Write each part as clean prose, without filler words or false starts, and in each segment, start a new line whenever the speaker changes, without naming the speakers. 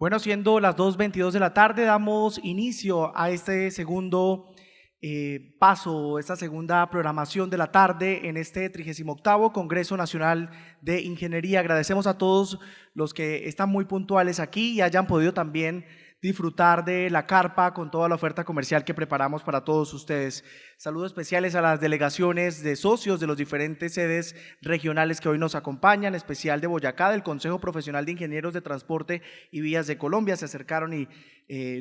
Bueno, siendo las 2:22 de la tarde, damos inicio a este segundo paso, esta segunda programación de la tarde en este 38º Congreso Nacional de Ingeniería. Agradecemos a todos los que están muy puntuales aquí y hayan podido también disfrutar de la carpa con toda la oferta comercial que preparamos para todos ustedes. Saludos especiales a las delegaciones de socios de los diferentes sedes regionales que hoy nos acompañan, especial de Boyacá, del Consejo Profesional de Ingenieros de Transporte y Vías de Colombia. Se acercaron y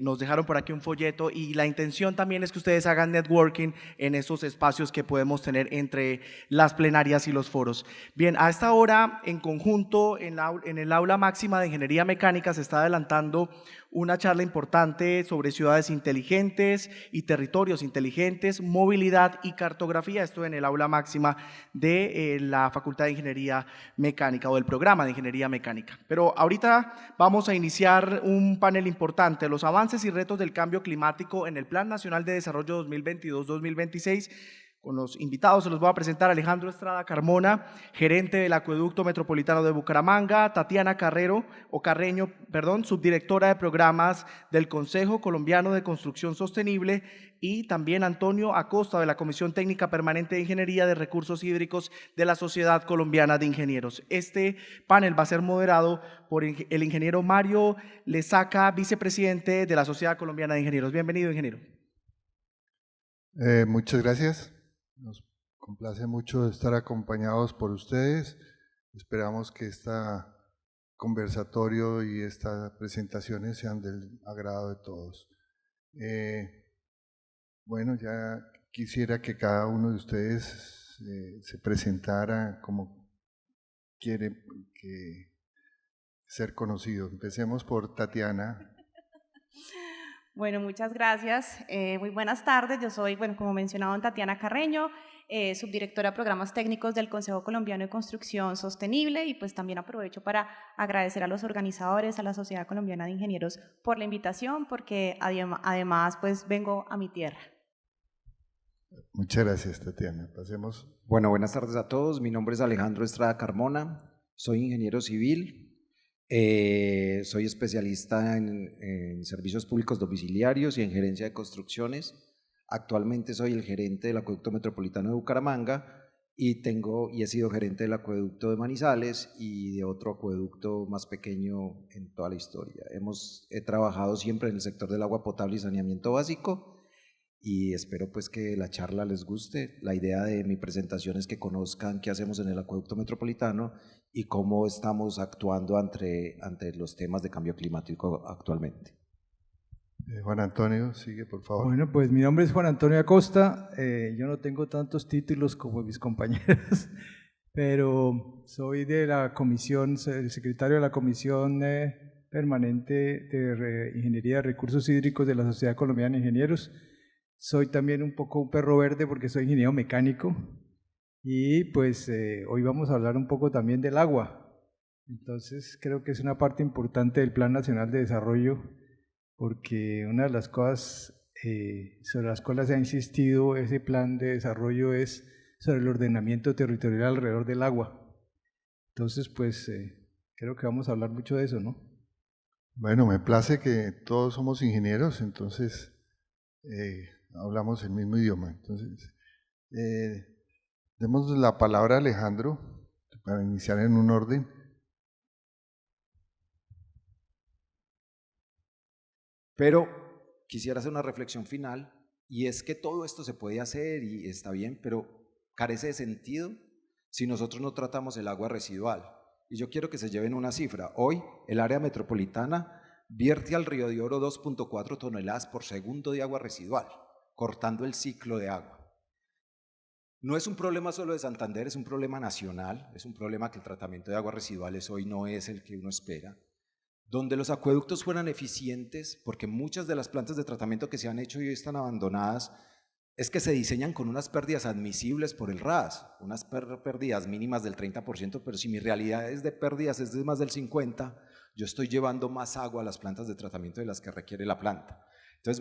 nos dejaron por aquí un folleto, y la intención también es que ustedes hagan networking en esos espacios que podemos tener entre las plenarias y los foros. Bien, a esta hora, en conjunto, en el aula máxima de Ingeniería Mecánica se está adelantando una charla importante sobre ciudades inteligentes y territorios inteligentes, movilidad y cartografía, esto en el aula máxima de la Facultad de Ingeniería Mecánica o del programa de Ingeniería Mecánica. Pero ahorita vamos a iniciar un panel importante: los avances y retos del cambio climático en el Plan Nacional de Desarrollo 2022-2026. Con los invitados se los voy a presentar: Alejandro Estrada Carmona, gerente del Acueducto Metropolitano de Bucaramanga; Tatiana Carreño, subdirectora de programas del Consejo Colombiano de Construcción Sostenible; y también Antonio Acosta, de la Comisión Técnica Permanente de Ingeniería de Recursos Hídricos de la Sociedad Colombiana de Ingenieros. Este panel va a ser moderado por el ingeniero Mario Lesaca, vicepresidente de la Sociedad Colombiana de Ingenieros. Bienvenido, ingeniero.
Muchas gracias. Nos complace mucho estar acompañados por ustedes. Esperamos que este conversatorio y estas presentaciones sean del agrado de todos. Bueno, ya quisiera que cada uno de ustedes se presentara como quiere ser conocido. Empecemos por Tatiana.
Bueno, muchas gracias. Muy buenas tardes. Yo soy, como mencionado, Tatiana Carreño, subdirectora de programas técnicos del Consejo Colombiano de Construcción Sostenible, y pues también aprovecho para agradecer a los organizadores, a la Sociedad Colombiana de Ingenieros por la invitación, porque además pues vengo a mi tierra.
Muchas gracias, Tatiana. Pasemos.
Bueno, buenas tardes a todos. Mi nombre es Alejandro Estrada Carmona, soy ingeniero civil. Soy especialista en servicios públicos domiciliarios y en gerencia de construcciones. Actualmente soy el gerente del Acueducto Metropolitano de Bucaramanga y he sido gerente del Acueducto de Manizales y de otro acueducto más pequeño en toda la historia. He trabajado siempre en el sector del agua potable y saneamiento básico, y espero pues que la charla les guste. La idea de mi presentación es que conozcan qué hacemos en el Acueducto Metropolitano y cómo estamos actuando ante los temas de cambio climático actualmente.
Juan Antonio, sigue por favor.
Bueno, pues mi nombre es Juan Antonio Acosta. Yo no tengo tantos títulos como mis compañeros, pero soy de la comisión, el secretario de la Comisión Permanente de Ingeniería de Recursos Hídricos de la Sociedad Colombiana de Ingenieros. Soy también un poco un perro verde porque soy ingeniero mecánico, y pues hoy vamos a hablar un poco también del agua. Entonces creo que es una parte importante del Plan Nacional de Desarrollo, porque una de las cosas sobre las cuales se ha insistido ese plan de desarrollo es sobre el ordenamiento territorial alrededor del agua. Entonces pues creo que vamos a hablar mucho de eso, ¿no?
Bueno, me place que todos somos ingenieros, entonces hablamos el mismo idioma. Entonces, demos la palabra a Alejandro para iniciar en un orden.
Pero quisiera hacer una reflexión final, y es que todo esto se puede hacer y está bien, pero carece de sentido si nosotros no tratamos el agua residual. Y yo quiero que se lleven una cifra. Hoy el área metropolitana vierte al Río de Oro 2.4 toneladas por segundo de agua residual, cortando el ciclo de agua. No es un problema solo de Santander, es un problema nacional, es un problema que el tratamiento de aguas residuales hoy no es el que uno espera. Donde los acueductos fueran eficientes, porque muchas de las plantas de tratamiento que se han hecho y hoy están abandonadas, es que se diseñan con unas pérdidas admisibles por el RAS, unas pérdidas mínimas del 30%, pero si mi realidad es de pérdidas es de más del 50%, yo estoy llevando más agua a las plantas de tratamiento de las que requiere la planta. Entonces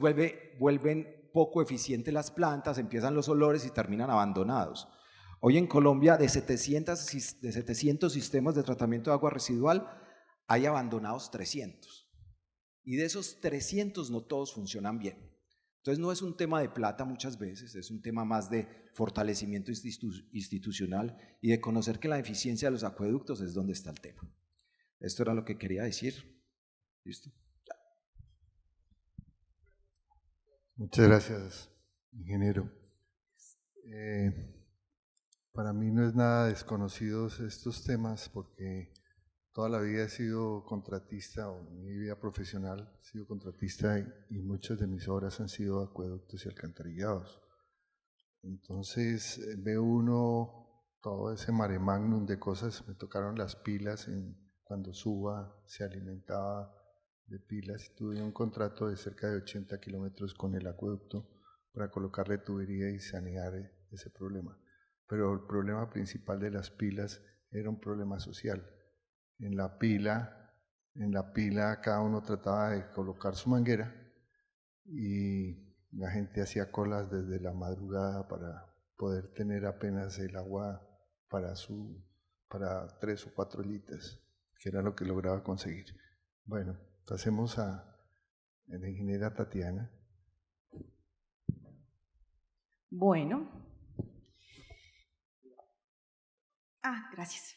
vuelven poco eficientes las plantas, empiezan los olores y terminan abandonados. Hoy en Colombia, de 700 sistemas de tratamiento de agua residual, hay abandonados 300. y de esos 300 no todos funcionan bien. Entonces no es un tema de plata muchas veces, es un tema más de fortalecimiento institucional y de conocer que la eficiencia de los acueductos es donde está el tema. Esto era lo que quería decir. ¿Listo?
Muchas gracias, ingeniero. Para mí no es nada desconocidos estos temas porque toda la vida he sido contratista, o mi vida profesional he sido contratista y muchas de mis obras han sido acueductos y alcantarillados. Entonces ve uno todo ese mare magnum de cosas. Me tocaron las pilas cuando Suba se alimentaba de pilas y tuve un contrato de cerca de 80 kilómetros con el acueducto para colocarle tubería y sanear ese problema. Pero el problema principal de las pilas era un problema social. En la pila cada uno trataba de colocar su manguera y la gente hacía colas desde la madrugada para poder tener apenas el agua para 3 o 4 litros, que era lo que lograba conseguir. Bueno, pasemos a la ingeniera Tatiana.
Bueno. Gracias.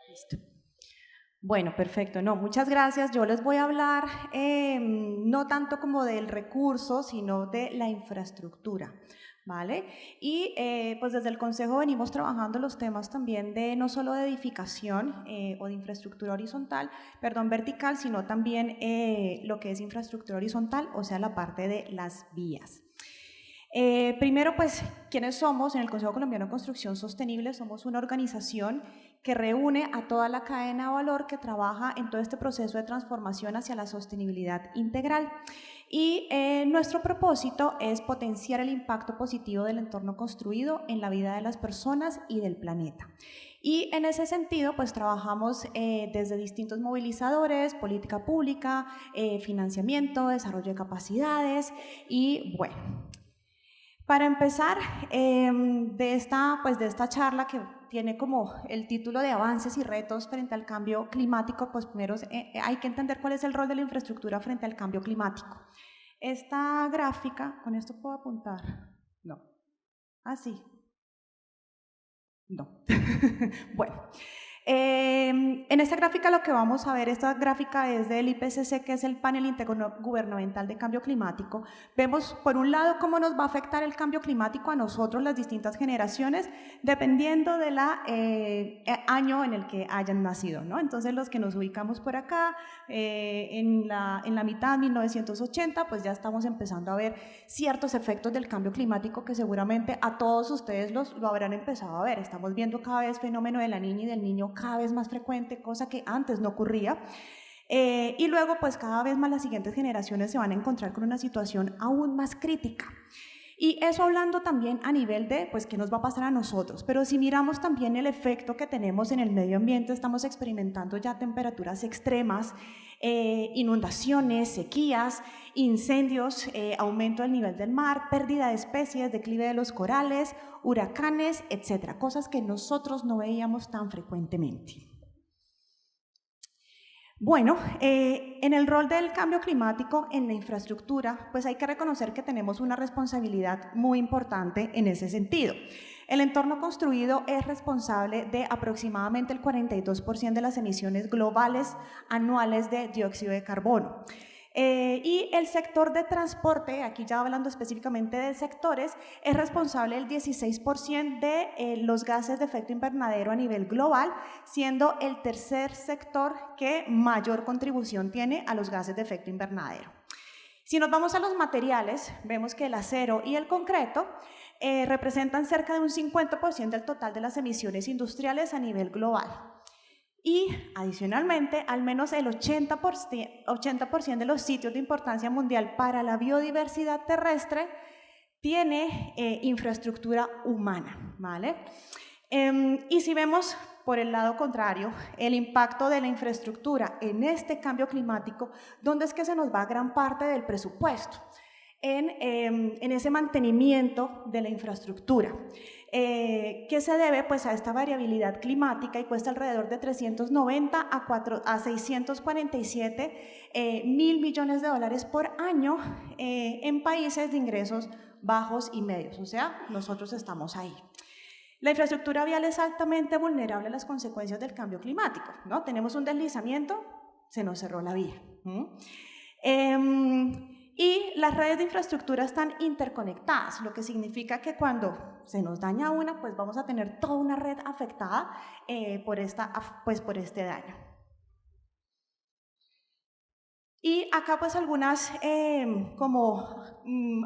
Listo. Bueno, perfecto. No, muchas gracias. Yo les voy a hablar no tanto como del recurso, sino de la infraestructura, ¿vale? Y pues desde el Consejo venimos trabajando los temas también de no solo de edificación o de infraestructura vertical, sino también lo que es infraestructura horizontal, o sea, la parte de las vías. Primero, pues, ¿quiénes somos? En el Consejo Colombiano de Construcción Sostenible somos una organización que reúne a toda la cadena de valor que trabaja en todo este proceso de transformación hacia la sostenibilidad integral. Y nuestro propósito es potenciar el impacto positivo del entorno construido en la vida de las personas y del planeta. Y en ese sentido, pues trabajamos desde distintos movilizadores, política pública, financiamiento, desarrollo de capacidades y bueno. Para empezar, de esta charla que tiene como el título de avances y retos frente al cambio climático, pues primero hay que entender cuál es el rol de la infraestructura frente al cambio climático. Esta gráfica, ¿con esto puedo apuntar? No. Sí. No. Bueno. En esta gráfica lo que vamos a ver, esta gráfica es del IPCC, que es el Panel Intergubernamental de Cambio Climático. Vemos por un lado cómo nos va a afectar el cambio climático a nosotros, las distintas generaciones, dependiendo del año en el que hayan nacido, ¿no? Entonces los que nos ubicamos por acá, en la mitad, 1980, pues ya estamos empezando a ver ciertos efectos del cambio climático que seguramente a todos ustedes lo habrán empezado a ver. Estamos viendo cada vez fenómeno de la niña y del niño cada vez más frecuente, cosa que antes no ocurría. Y luego, pues cada vez más las siguientes generaciones se van a encontrar con una situación aún más crítica. Y eso hablando también a nivel de, pues, qué nos va a pasar a nosotros. Pero si miramos también el efecto que tenemos en el medio ambiente, estamos experimentando ya temperaturas extremas, inundaciones, sequías, incendios, aumento del nivel del mar, pérdida de especies, declive de los corales, huracanes, etcétera, cosas que nosotros no veíamos tan frecuentemente. Bueno, en el rol del cambio climático en la infraestructura, pues hay que reconocer que tenemos una responsabilidad muy importante en ese sentido. El entorno construido es responsable de aproximadamente el 42% de las emisiones globales anuales de dióxido de carbono. Y el sector de transporte, aquí ya hablando específicamente de sectores, es responsable del 16% de los gases de efecto invernadero a nivel global, siendo el tercer sector que mayor contribución tiene a los gases de efecto invernadero. Si nos vamos a los materiales, vemos que el acero y el concreto representan cerca de un 50% del total de las emisiones industriales a nivel global. Y adicionalmente, al menos el 80% de los sitios de importancia mundial para la biodiversidad terrestre tiene infraestructura humana, ¿vale? Y si vemos por el lado contrario, el impacto de la infraestructura en este cambio climático, ¿dónde es que se nos va gran parte del presupuesto? En ese mantenimiento de la infraestructura. que se debe pues a esta variabilidad climática y cuesta alrededor de 390 a 647 mil millones de dólares por año en países de ingresos bajos y medios, o sea, nosotros estamos ahí. La infraestructura vial es altamente vulnerable a las consecuencias del cambio climático, ¿no? Tenemos un deslizamiento, se nos cerró la vía. Y las redes de infraestructura están interconectadas, lo que significa que cuando se nos daña una, pues vamos a tener toda una red afectada por este daño. Y acá pues algunas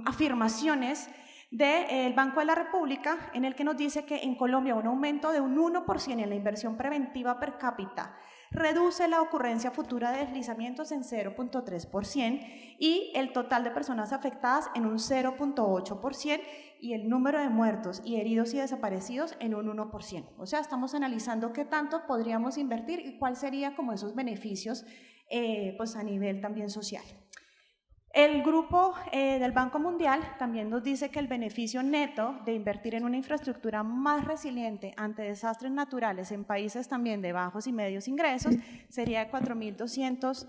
afirmaciones del Banco de la República, en el que nos dice que en Colombia un aumento de un 1% en la inversión preventiva per cápita reduce la ocurrencia futura de deslizamientos en 0.3% y el total de personas afectadas en un 0.8% y el número de muertos y heridos y desaparecidos en un 1%. O sea, estamos analizando qué tanto podríamos invertir y cuál sería como esos beneficios pues a nivel también social. El grupo del Banco Mundial también nos dice que el beneficio neto de invertir en una infraestructura más resiliente ante desastres naturales en países también de bajos y medios ingresos sería de 4.200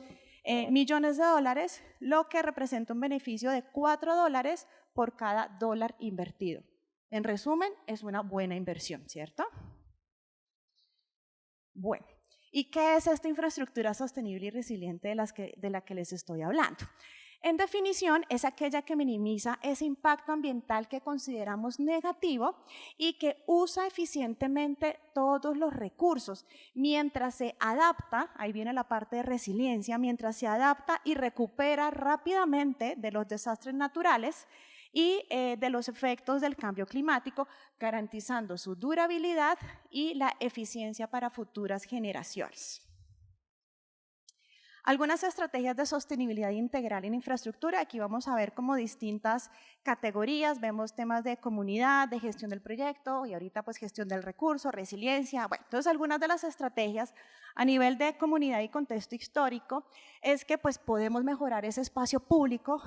millones de dólares, lo que representa un beneficio de $4 por cada dólar invertido. En resumen, es una buena inversión, ¿cierto? Bueno, ¿y qué es esta infraestructura sostenible y resiliente de la que les estoy hablando? En definición, es aquella que minimiza ese impacto ambiental que consideramos negativo y que usa eficientemente todos los recursos, mientras se adapta, ahí viene la parte de resiliencia, mientras se adapta y recupera rápidamente de los desastres naturales y de los efectos del cambio climático, garantizando su durabilidad y la eficiencia para futuras generaciones. Algunas estrategias de sostenibilidad integral en infraestructura, aquí vamos a ver como distintas categorías, vemos temas de comunidad, de gestión del proyecto y ahorita pues gestión del recurso, resiliencia. Bueno, entonces algunas de las estrategias a nivel de comunidad y contexto histórico es que pues podemos mejorar ese espacio público,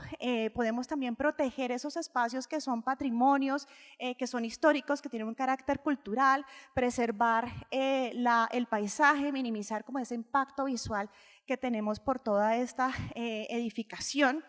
podemos también proteger esos espacios que son patrimonios, que son históricos, que tienen un carácter cultural, preservar el paisaje, minimizar como ese impacto visual que tenemos por toda esta edificación.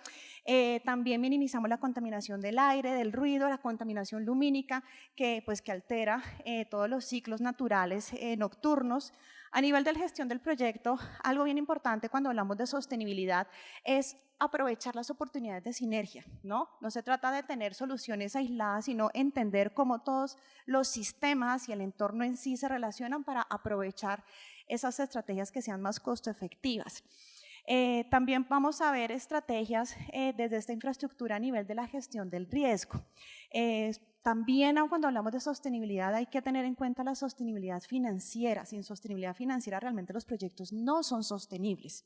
También minimizamos la contaminación del aire, del ruido, la contaminación lumínica que altera todos los ciclos naturales nocturnos. A nivel de la gestión del proyecto, algo bien importante cuando hablamos de sostenibilidad es aprovechar las oportunidades de sinergia, ¿no? No se trata de tener soluciones aisladas, sino entender cómo todos los sistemas y el entorno en sí se relacionan para aprovechar esas estrategias que sean más costo efectivas. También vamos a ver estrategias desde esta infraestructura a nivel de la gestión del riesgo. También cuando hablamos de sostenibilidad hay que tener en cuenta la sostenibilidad financiera. Sin sostenibilidad financiera realmente los proyectos no son sostenibles.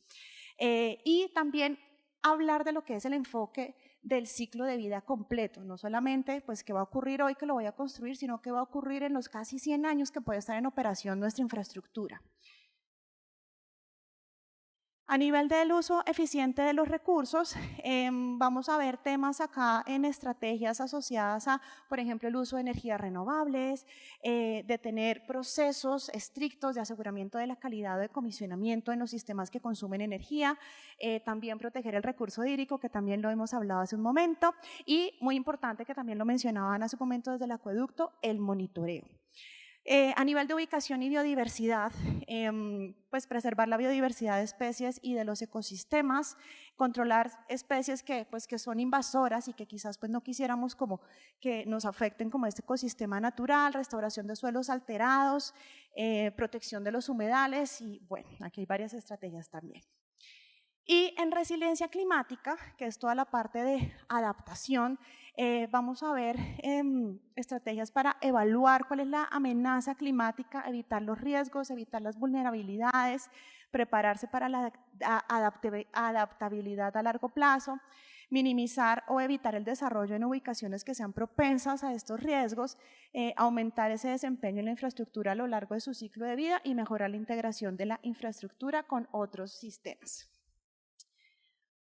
Y también hablar de lo que es el enfoque del ciclo de vida completo, no solamente pues qué va a ocurrir hoy que lo voy a construir, sino qué va a ocurrir en los casi 100 años que puede estar en operación nuestra infraestructura. A nivel del uso eficiente de los recursos, vamos a ver temas acá en estrategias asociadas a, por ejemplo, el uso de energías renovables, de tener procesos estrictos de aseguramiento de la calidad o de comisionamiento en los sistemas que consumen energía, también proteger el recurso hídrico, que también lo hemos hablado hace un momento, y muy importante que también lo mencionaban hace un momento desde el acueducto, el monitoreo. A nivel de ubicación y biodiversidad, pues preservar la biodiversidad de especies y de los ecosistemas, controlar especies que son invasoras y que quizás pues no quisiéramos como que nos afecten como este ecosistema natural, restauración de suelos alterados, protección de los humedales y bueno, aquí hay varias estrategias también. Y en resiliencia climática, que es toda la parte de adaptación, vamos a ver estrategias para evaluar cuál es la amenaza climática, evitar los riesgos, evitar las vulnerabilidades, prepararse para la adaptabilidad a largo plazo, minimizar o evitar el desarrollo en ubicaciones que sean propensas a estos riesgos, aumentar ese desempeño en la infraestructura a lo largo de su ciclo de vida y mejorar la integración de la infraestructura con otros sistemas.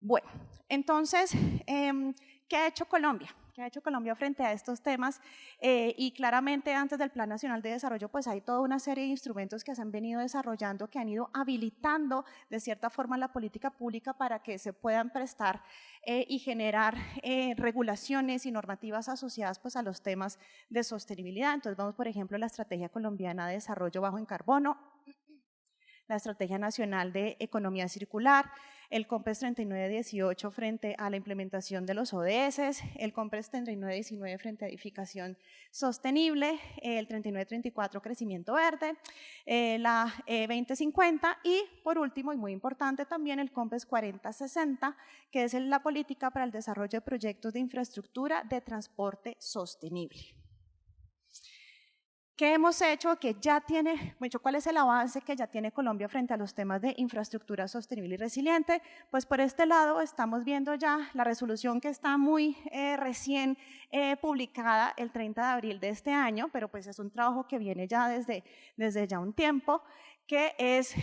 Bueno, entonces, ¿qué ha hecho Colombia? ¿Qué ha hecho Colombia frente a estos temas? Y claramente antes del Plan Nacional de Desarrollo, pues hay toda una serie de instrumentos que se han venido desarrollando, que han ido habilitando de cierta forma la política pública para que se puedan prestar y generar regulaciones y normativas asociadas pues a los temas de sostenibilidad. Entonces vamos, por ejemplo, a la Estrategia Colombiana de Desarrollo Bajo en Carbono, la Estrategia Nacional de Economía Circular, el COMPES 3918 frente a la implementación de los ODS, el COMPES 3919 frente a edificación sostenible, el 3934 crecimiento verde, la 2050 y por último y muy importante también el COMPES 4060, que es la política para el desarrollo de proyectos de infraestructura de transporte sostenible. ¿Qué hemos hecho? ¿Cuál es el avance que ya tiene Colombia frente a los temas de infraestructura sostenible y resiliente? Pues por este lado estamos viendo ya la resolución que está muy recién publicada el 30 de abril de este año, pero pues es un trabajo que viene ya desde ya un tiempo, que es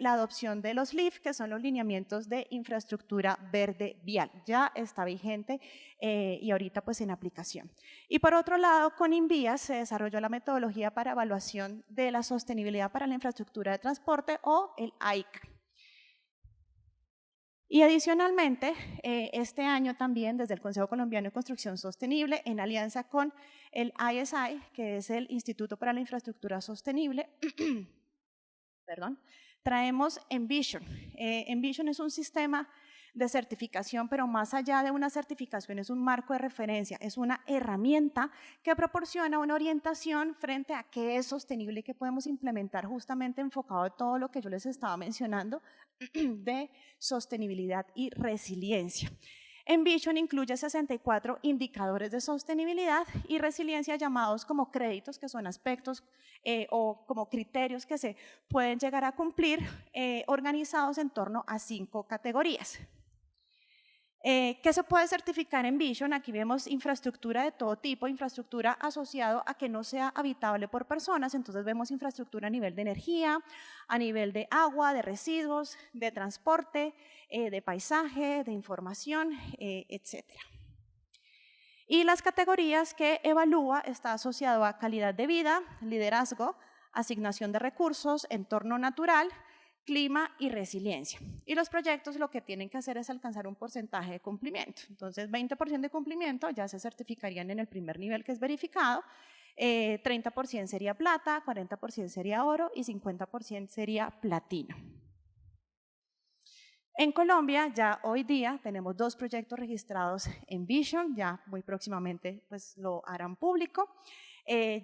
la adopción de los LIF, que son los lineamientos de infraestructura verde vial. Ya está vigente y ahorita pues en aplicación. Y por otro lado, con INVIAS se desarrolló la metodología para evaluación de la sostenibilidad para la infraestructura de transporte o el AICA. Y adicionalmente, este año también desde el Consejo Colombiano de Construcción Sostenible, en alianza con el ISI, que es el Instituto para la Infraestructura Sostenible, traemos Envision. Envision es un sistema de certificación, pero más allá de una certificación es un marco de referencia, es una herramienta que proporciona una orientación frente a qué es sostenible y qué podemos implementar justamente enfocado en todo lo que yo les estaba mencionando de sostenibilidad y resiliencia. Envision incluye 64 indicadores de sostenibilidad y resiliencia llamados como créditos, que son aspectos o como criterios que se pueden llegar a cumplir, organizados en torno a 5 categorías. ¿Qué se puede certificar en Envision? Aquí vemos infraestructura de todo tipo, infraestructura asociada a que no sea habitable por personas, entonces vemos infraestructura a nivel de energía, a nivel de agua, de residuos, de transporte, de paisaje, de información, etc. Y las categorías que evalúa está asociado a calidad de vida, liderazgo, asignación de recursos, entorno natural, clima y resiliencia. Y los proyectos lo que tienen que hacer es alcanzar un porcentaje de cumplimiento. Entonces, 20% de cumplimiento ya se certificarían en el primer nivel que es verificado, 30% sería plata, 40% sería oro y 50% sería platino. En Colombia ya hoy día tenemos 2 proyectos registrados en Envision, ya muy próximamente pues lo harán público.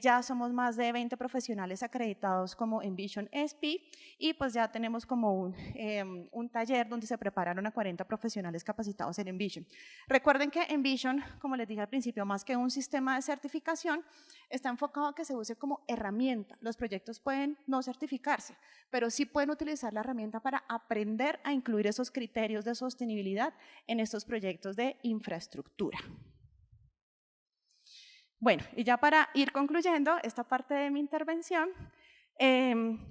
Ya somos más de 20 profesionales acreditados como Envision SP y pues ya tenemos como un taller donde se prepararon a 40 profesionales capacitados en Envision. Recuerden que Envision, como les dije al principio, más que un sistema de certificación, está enfocado a que se use como herramienta. Los proyectos pueden no certificarse, pero sí pueden utilizar la herramienta para aprender a incluir esos criterios de sostenibilidad en estos proyectos de infraestructura. Bueno, y ya para ir concluyendo esta parte de mi intervención,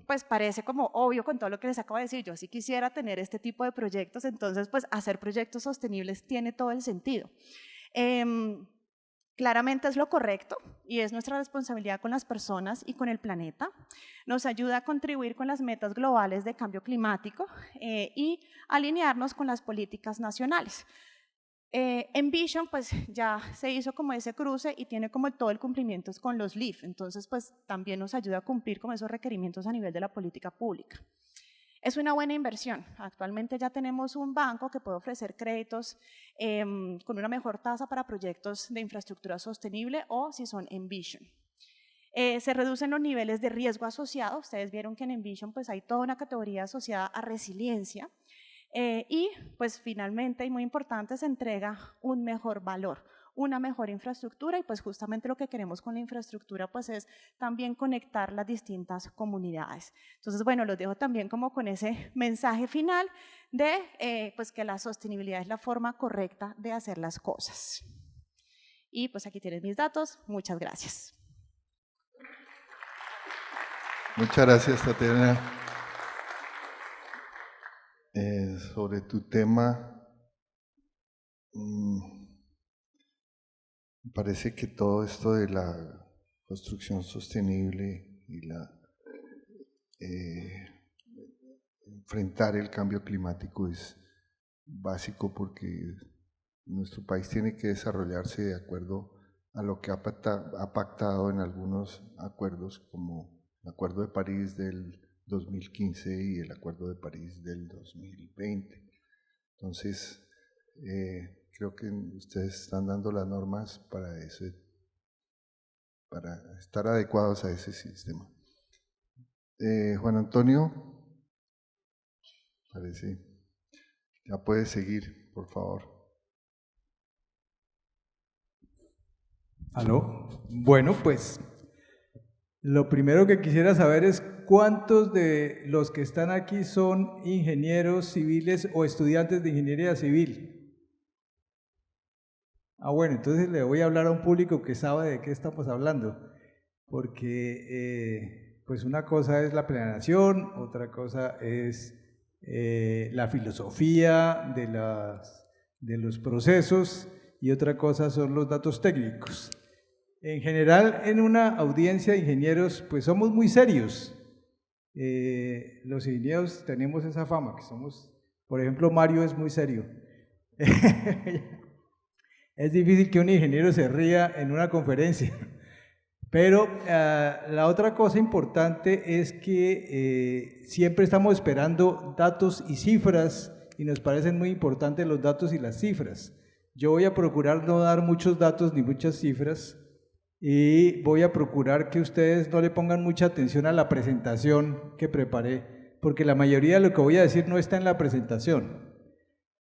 pues parece como obvio con todo lo que les acabo de decir, yo sí quisiera tener este tipo de proyectos, entonces pues hacer proyectos sostenibles tiene todo el sentido. Claramente es lo correcto y es nuestra responsabilidad con las personas y con el planeta. Nos ayuda a contribuir con las metas globales de cambio climático y alinearnos con las políticas nacionales. Envision pues ya se hizo como ese cruce y tiene como todo el cumplimiento con los LIF, entonces pues también nos ayuda a cumplir con esos requerimientos a nivel de la política pública. Es una buena inversión, actualmente ya tenemos un banco que puede ofrecer créditos con una mejor tasa para proyectos de infraestructura sostenible o si son Envision. Se reducen los niveles de riesgo asociados, ustedes vieron que en Envision pues hay toda una categoría asociada a resiliencia, y pues finalmente y muy importante se entrega un mejor valor, una mejor infraestructura y pues justamente lo que queremos con la infraestructura pues es también conectar las distintas comunidades. Entonces bueno, los dejo también como con ese mensaje final de pues que la sostenibilidad es la forma correcta de hacer las cosas. Y pues aquí tienes mis datos, muchas gracias.
Muchas gracias, Tatiana. Sobre tu tema, Me parece que todo esto de la construcción sostenible y enfrentar el cambio climático es básico, porque nuestro país tiene que desarrollarse de acuerdo a lo que ha pactado en algunos acuerdos, como el Acuerdo de París del 2015 y el Acuerdo de París del 2020. Entonces, creo que ustedes están dando las normas para eso, para estar adecuados a ese sistema. Juan Antonio, parece, ya puedes seguir, por favor.
¿Aló? Bueno, pues lo primero que quisiera saber es cuántos de los que están aquí son ingenieros civiles o estudiantes de ingeniería civil. Bueno, entonces le voy a hablar a un público que sabe de qué estamos hablando, porque pues una cosa es la planeación, otra cosa es la filosofía de los procesos y otra cosa son los datos técnicos. En general, en una audiencia de ingenieros, pues somos muy serios. Los ingenieros tenemos esa fama, que somos, por ejemplo, Mario es muy serio. Es difícil que un ingeniero se ría en una conferencia. Pero la otra cosa importante es que siempre estamos esperando datos y cifras, y nos parecen muy importantes los datos y las cifras. Yo voy a procurar no dar muchos datos ni muchas cifras, y voy a procurar que ustedes no le pongan mucha atención a la presentación que preparé, porque la mayoría de lo que voy a decir no está en la presentación.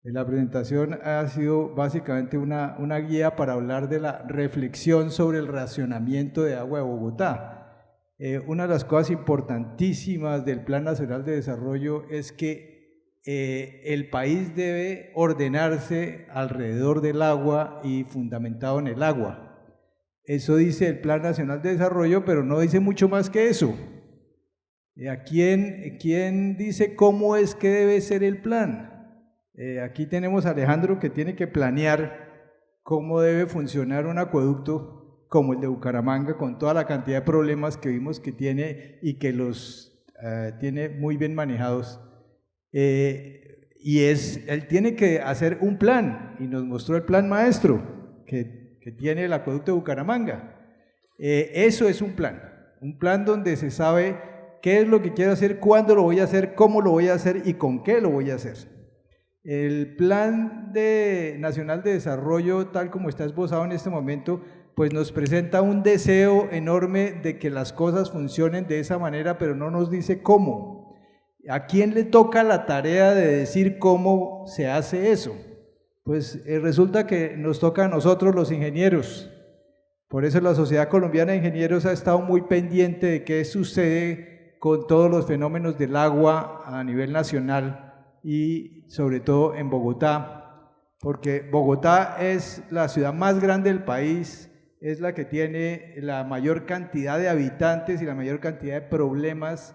La presentación ha sido básicamente una guía para hablar de la reflexión sobre el racionamiento de agua de Bogotá. Una de las cosas importantísimas del Plan Nacional de Desarrollo es que el país debe ordenarse alrededor del agua y fundamentado en el agua. Eso dice el Plan Nacional de Desarrollo, pero no dice mucho más que eso. ¿Quién dice cómo es que debe ser el plan? Aquí tenemos a Alejandro, que tiene que planear cómo debe funcionar un acueducto como el de Bucaramanga, con toda la cantidad de problemas que vimos que tiene y que los tiene muy bien manejados. Él tiene que hacer un plan, y nos mostró el plan maestro que tiene el acueducto de Bucaramanga. Eso es un plan donde se sabe qué es lo que quiero hacer, cuándo lo voy a hacer, cómo lo voy a hacer y con qué lo voy a hacer. El Plan Nacional de Desarrollo, tal como está esbozado en este momento, pues nos presenta un deseo enorme de que las cosas funcionen de esa manera, pero no nos dice cómo. ¿A quién le toca la tarea de decir cómo se hace eso? Pues resulta que nos toca a nosotros, los ingenieros. Por eso la Sociedad Colombiana de Ingenieros ha estado muy pendiente de qué sucede con todos los fenómenos del agua a nivel nacional y sobre todo en Bogotá, porque Bogotá es la ciudad más grande del país, es la que tiene la mayor cantidad de habitantes y la mayor cantidad de problemas,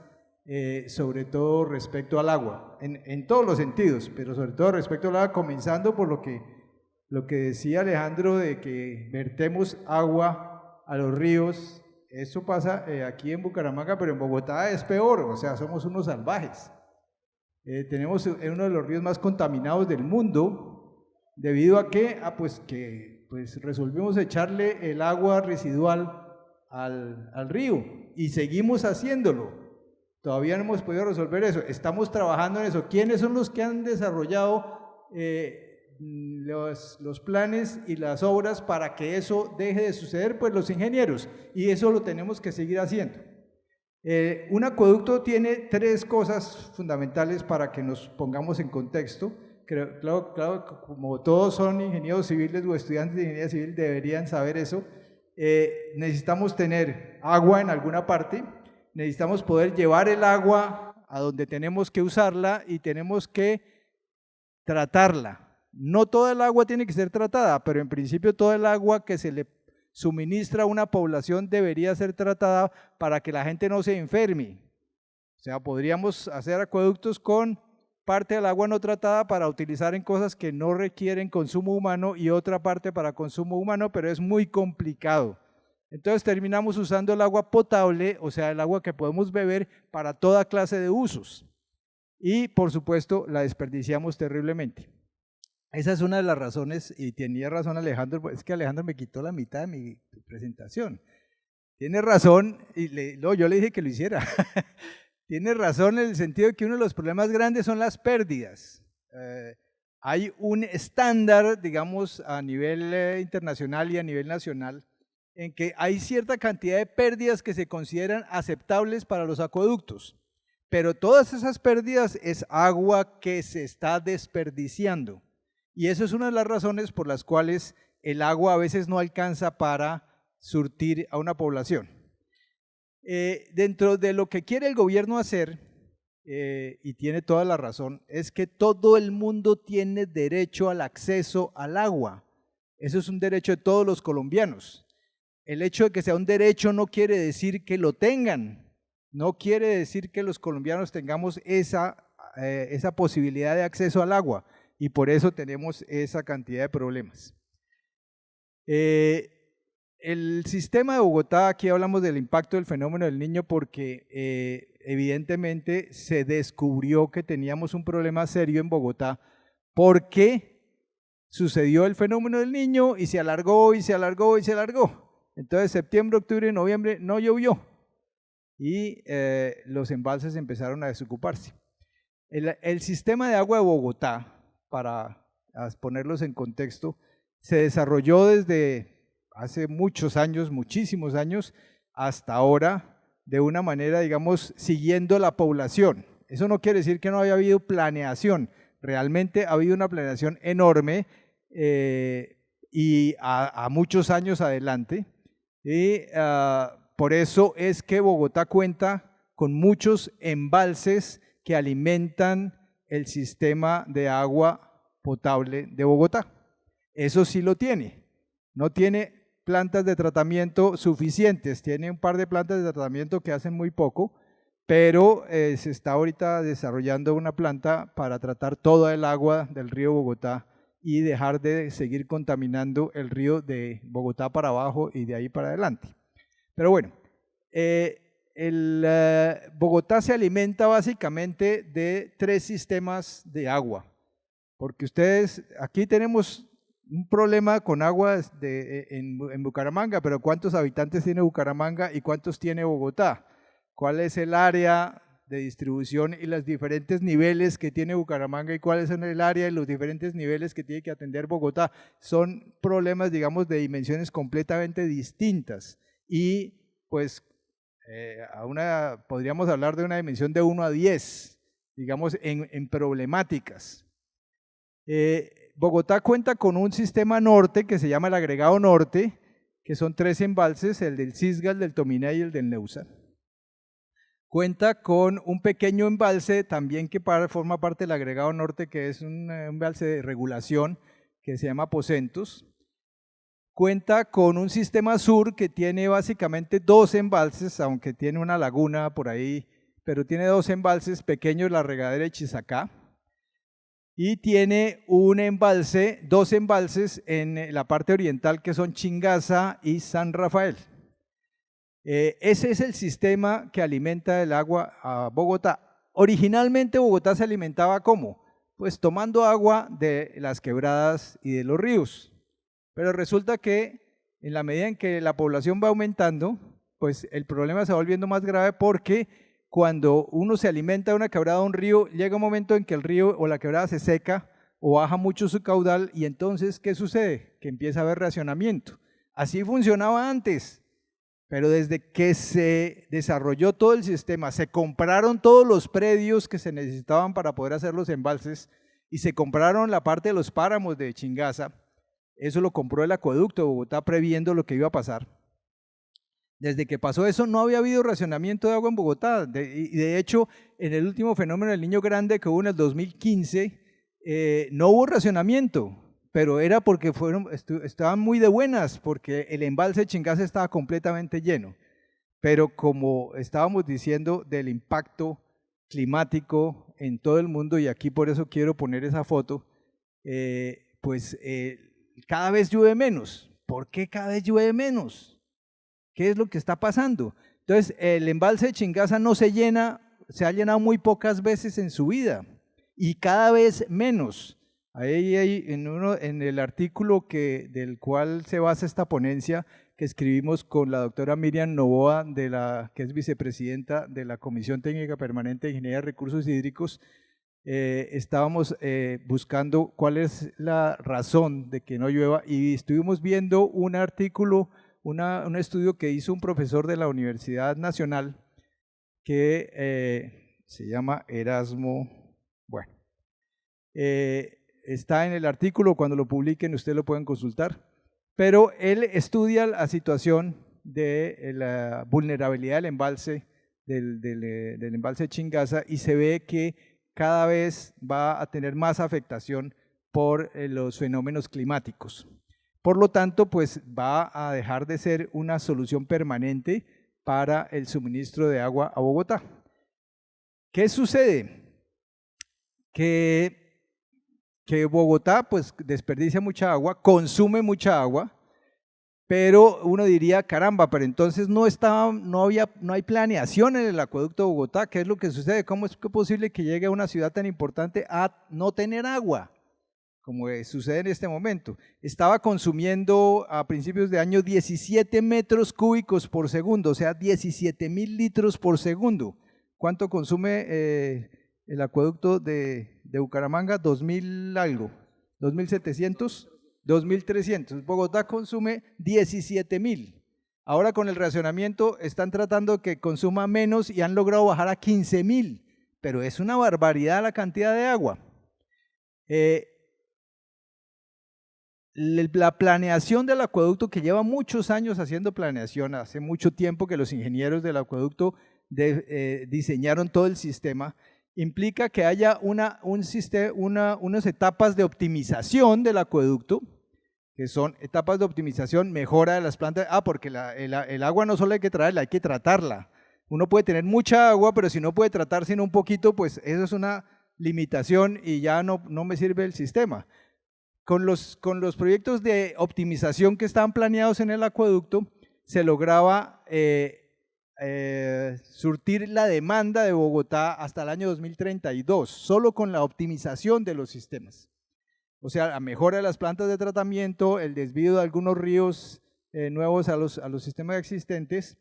sobre todo respecto al agua, en todos los sentidos, pero sobre todo respecto al agua, comenzando por lo que decía Alejandro, de que vertemos agua a los ríos. Eso pasa aquí en Bucaramanga, pero en Bogotá es peor, o sea, somos unos salvajes. Tenemos uno de los ríos más contaminados del mundo. ¿Debido a qué? Que resolvimos echarle el agua residual al río y seguimos haciéndolo. Todavía no hemos podido resolver eso, estamos trabajando en eso. ¿Quiénes son los que han desarrollado los planes y las obras para que eso deje de suceder? Pues los ingenieros, y eso lo tenemos que seguir haciendo. Un acueducto tiene tres cosas fundamentales para que nos pongamos en contexto. Claro, como todos son ingenieros civiles o estudiantes de ingeniería civil, deberían saber eso. Necesitamos tener agua en alguna parte, necesitamos poder llevar el agua a donde tenemos que usarla y tenemos que tratarla. No toda el agua tiene que ser tratada, pero en principio toda el agua que se le suministra a una población debería ser tratada para que la gente no se enferme. O sea, podríamos hacer acueductos con parte del agua no tratada para utilizar en cosas que no requieren consumo humano y otra parte para consumo humano, pero es muy complicado. Entonces terminamos usando el agua potable, o sea, el agua que podemos beber para toda clase de usos. Y por supuesto la desperdiciamos terriblemente. Esa es una de las razones, y tenía razón Alejandro, es que Alejandro me quitó la mitad de mi presentación. Tiene razón, y yo le dije que lo hiciera. Tiene razón en el sentido de que uno de los problemas grandes son las pérdidas. Hay un estándar, digamos, a nivel internacional y a nivel nacional, en que hay cierta cantidad de pérdidas que se consideran aceptables para los acueductos, pero todas esas pérdidas es agua que se está desperdiciando. Y eso es una de las razones por las cuales el agua a veces no alcanza para surtir a una población. Dentro de lo que quiere el gobierno hacer, y tiene toda la razón, es que todo el mundo tiene derecho al acceso al agua. Eso es un derecho de todos los colombianos. El hecho de que sea un derecho no quiere decir que lo tengan, no quiere decir que los colombianos tengamos esa posibilidad de acceso al agua, y por eso tenemos esa cantidad de problemas. El sistema de Bogotá, aquí hablamos del impacto del fenómeno del Niño porque evidentemente se descubrió que teníamos un problema serio en Bogotá porque sucedió el fenómeno del Niño y se alargó y se alargó y se alargó. Entonces septiembre, octubre y noviembre no llovió y los embalses empezaron a desocuparse. El sistema de agua de Bogotá, para ponerlos en contexto, se desarrolló desde hace muchos años, muchísimos años, hasta ahora, de una manera, digamos, siguiendo la población. Eso no quiere decir que no haya habido planeación, realmente ha habido una planeación enorme y a muchos años adelante. Y por eso es que Bogotá cuenta con muchos embalses que alimentan el sistema de agua potable de Bogotá. Eso sí lo tiene. No tiene plantas de tratamiento suficientes, tiene un par de plantas de tratamiento que hacen muy poco, pero se está ahorita desarrollando una planta para tratar toda el agua del río Bogotá y dejar de seguir contaminando el río de Bogotá para abajo y de ahí para adelante. Pero bueno, Bogotá se alimenta básicamente de 3 sistemas de agua, porque ustedes, aquí tenemos un problema con agua en Bucaramanga, pero ¿cuántos habitantes tiene Bucaramanga y cuántos tiene Bogotá? ¿Cuál es el área de distribución y los diferentes niveles que tiene Bucaramanga y cuál es el área y los diferentes niveles que tiene que atender Bogotá? Son problemas, digamos, de dimensiones completamente distintas y pues podríamos hablar de una dimensión de 1 a 10, digamos, en problemáticas. Bogotá cuenta con un sistema norte que se llama el agregado norte, que son 3 embalses, el del Cisga, el del Tominé y el del Neusa. Cuenta con un pequeño embalse también que forma parte del agregado norte, que es un embalse de regulación que se llama Aposentos. Cuenta con un sistema sur que tiene básicamente 2 embalses, aunque tiene una laguna por ahí, pero tiene 2 embalses pequeños, la regadera de Chisacá. Y tiene 2 embalses en la parte oriental que son Chingaza y San Rafael. Ese es el sistema que alimenta el agua a Bogotá. Originalmente Bogotá se alimentaba ¿cómo? Pues tomando agua de las quebradas y de los ríos. Pero resulta que en la medida en que la población va aumentando, pues el problema se va volviendo más grave porque cuando uno se alimenta de una quebrada o un río, llega un momento en que el río o la quebrada se seca o baja mucho su caudal y entonces, ¿qué sucede? Que empieza a haber racionamiento. Así funcionaba antes, pero desde que se desarrolló todo el sistema, se compraron todos los predios que se necesitaban para poder hacer los embalses y se compraron la parte de los páramos de Chingaza. Eso lo compró el acueducto de Bogotá previendo lo que iba a pasar. Desde que pasó eso no había habido racionamiento de agua en Bogotá. De hecho, en el último fenómeno del Niño Grande que hubo en el 2015, no hubo racionamiento, pero era porque estaban muy de buenas, porque el embalse de Chingaza estaba completamente lleno. Pero como estábamos diciendo del impacto climático en todo el mundo, y aquí por eso quiero poner esa foto, cada vez llueve menos. ¿Por qué cada vez llueve menos? ¿Qué es lo que está pasando? Entonces, el embalse de Chingaza no se llena, se ha llenado muy pocas veces en su vida y cada vez menos. Ahí hay en el artículo del cual se basa esta ponencia que escribimos con la doctora Miriam Novoa, que es vicepresidenta de la Comisión Técnica Permanente de Ingeniería de Recursos Hídricos, estábamos buscando cuál es la razón de que no llueva y estuvimos viendo un artículo, un estudio que hizo un profesor de la Universidad Nacional que se llama Erasmo, bueno, está en el artículo, cuando lo publiquen ustedes lo pueden consultar, pero él estudia la situación de la vulnerabilidad del embalse, del embalse de Chingaza, y se ve que cada vez va a tener más afectación por los fenómenos climáticos. Por lo tanto, pues va a dejar de ser una solución permanente para el suministro de agua a Bogotá. ¿Qué sucede? Que Bogotá pues desperdicia mucha agua, consume mucha agua, pero uno diría, caramba, pero entonces no hay planeación en el acueducto de Bogotá. ¿Qué es lo que sucede? ¿Cómo es posible que llegue a una ciudad tan importante a no tener agua? Como sucede en este momento. Estaba consumiendo a principios de año 17 metros cúbicos por segundo, o sea, 17.000 litros por segundo. ¿Cuánto consume el acueducto de Bucaramanga? 2.000 algo, 2.700, 2.300. Bogotá consume 17.000. Ahora con el racionamiento están tratando que consuma menos y han logrado bajar a 15.000, pero es una barbaridad la cantidad de agua. La planeación del acueducto, que lleva muchos años haciendo planeación, hace mucho tiempo que los ingenieros del acueducto diseñaron todo el sistema, implica que haya unas etapas de optimización del acueducto, que son etapas de optimización, mejora de las plantas, porque el agua no solo hay que traerla, hay que tratarla. Uno puede tener mucha agua, pero si no puede tratar sino un poquito, pues eso es una limitación y ya no me sirve el sistema. Con los proyectos de optimización que estaban planeados en el acueducto, se lograba surtir la demanda de Bogotá hasta el año 2032, solo con la optimización de los sistemas. O sea, la mejora de las plantas de tratamiento, el desvío de algunos ríos nuevos a los sistemas existentes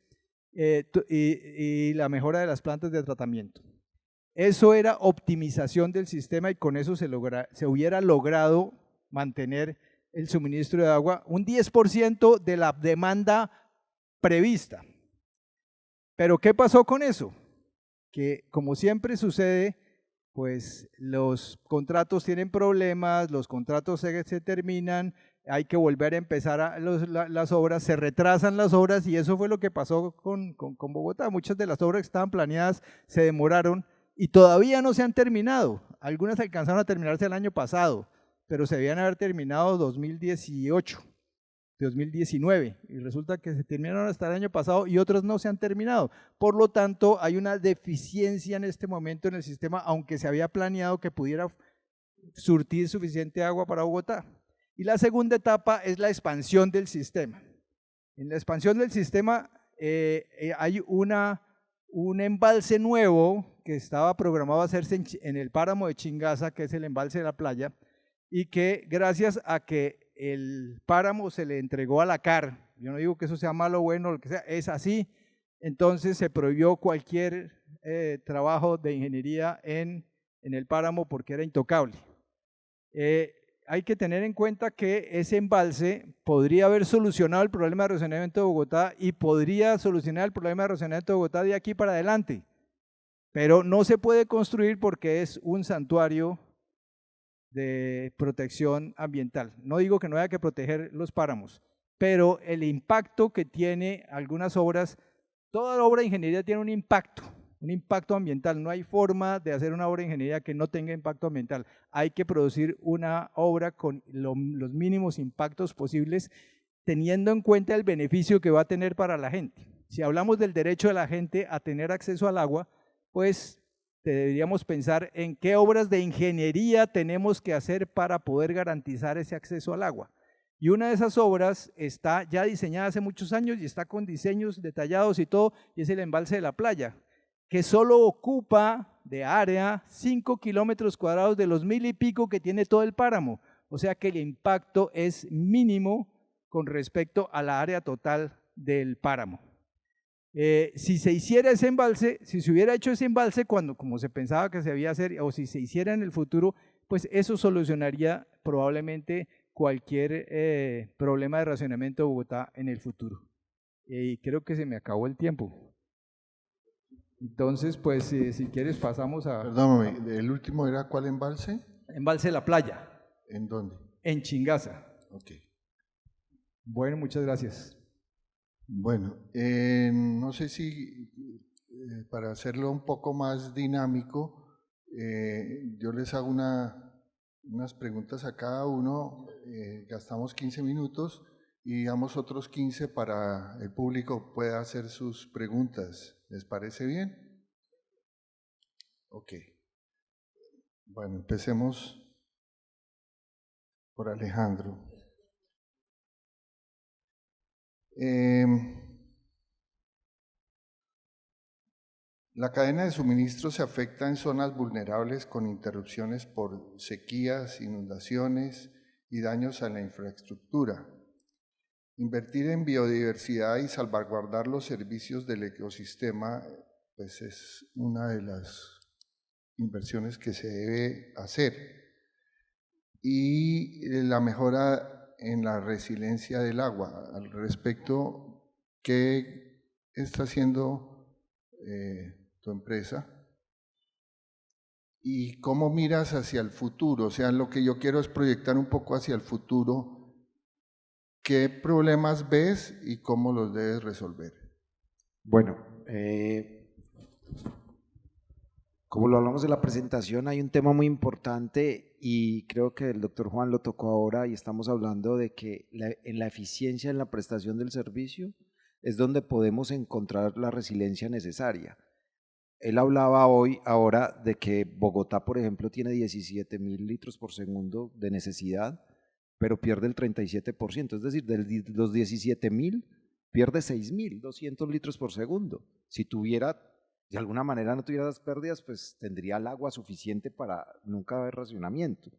y la mejora de las plantas de tratamiento. Eso era optimización del sistema y con eso se hubiera logrado mantener el suministro de agua un 10% de la demanda prevista. Pero ¿qué pasó con eso? Que como siempre sucede, pues los contratos tienen problemas, los contratos se terminan, hay que volver a empezar las obras, se retrasan las obras y eso fue lo que pasó con Bogotá. Muchas de las obras que estaban planeadas se demoraron y todavía no se han terminado. Algunas alcanzaron a terminarse el año pasado, pero se debían haber terminado 2018, 2019, y resulta que se terminaron hasta el año pasado y otras no se han terminado. Por lo tanto, hay una deficiencia en este momento en el sistema, aunque se había planeado que pudiera surtir suficiente agua para Bogotá. Y la segunda etapa es la expansión del sistema. En la expansión del sistema hay un embalse nuevo que estaba programado a hacerse en el páramo de Chingaza, que es el embalse de la playa, y que gracias a que el páramo se le entregó a la CAR, yo no digo que eso sea malo o bueno, lo que sea, es así, entonces se prohibió cualquier trabajo de ingeniería en el páramo porque era intocable. Hay que tener en cuenta que ese embalse podría haber solucionado el problema de racionamiento de Bogotá y podría solucionar el problema de racionamiento de Bogotá de aquí para adelante, pero no se puede construir porque es un santuario de protección ambiental. No digo que no haya que proteger los páramos, pero el impacto que tiene algunas obras, toda obra de ingeniería tiene un impacto ambiental. No hay forma de hacer una obra de ingeniería que no tenga impacto ambiental. Hay que producir una obra con los mínimos impactos posibles, teniendo en cuenta el beneficio que va a tener para la gente. Si hablamos del derecho de la gente a tener acceso al agua, pues deberíamos pensar en qué obras de ingeniería tenemos que hacer para poder garantizar ese acceso al agua. Y una de esas obras está ya diseñada hace muchos años y está con diseños detallados y todo, y es el embalse de la playa, que solo ocupa de área 5 kilómetros cuadrados de los 1000 y pico que tiene todo el páramo. O sea que el impacto es mínimo con respecto a la área total del páramo. Si se hiciera ese embalse, si se hubiera hecho ese embalse como se pensaba que se debía hacer, o si se hiciera en el futuro, pues eso solucionaría probablemente cualquier problema de racionamiento de Bogotá en el futuro. Y creo que se me acabó el tiempo. Entonces, pues si quieres pasamos a…
Perdóname, ¿el último era cuál embalse?
Embalse de la playa.
¿En dónde?
En Chingaza.
Ok.
Bueno, muchas gracias.
Bueno, no sé si para hacerlo un poco más dinámico, yo les hago unas preguntas a cada uno, gastamos 15 minutos y damos otros 15 para el público pueda hacer sus preguntas. ¿Les parece bien? Ok. Bueno, empecemos por Alejandro. La cadena de suministro se afecta en zonas vulnerables con interrupciones por sequías, inundaciones y daños a la infraestructura. Invertir en biodiversidad y salvaguardar los servicios del ecosistema pues es una de las inversiones que se debe hacer. Y la mejora en la resiliencia del agua. Al respecto, ¿qué está haciendo tu empresa? ¿Y cómo miras hacia el futuro? O sea, lo que yo quiero es proyectar un poco hacia el futuro. ¿Qué problemas ves y cómo los debes resolver?
Bueno, como lo hablamos en la presentación, hay un tema muy importante y creo que el doctor Juan lo tocó ahora y estamos hablando de que en la eficiencia en la prestación del servicio es donde podemos encontrar la resiliencia necesaria. Él hablaba ahora de que Bogotá, por ejemplo, tiene 17.000 litros por segundo de necesidad, pero pierde el 37%, es decir, de los 17.000 pierde 6.200 litros por segundo. Si tuviera, de alguna manera no tuviera las pérdidas, pues tendría el agua suficiente para nunca haber racionamiento.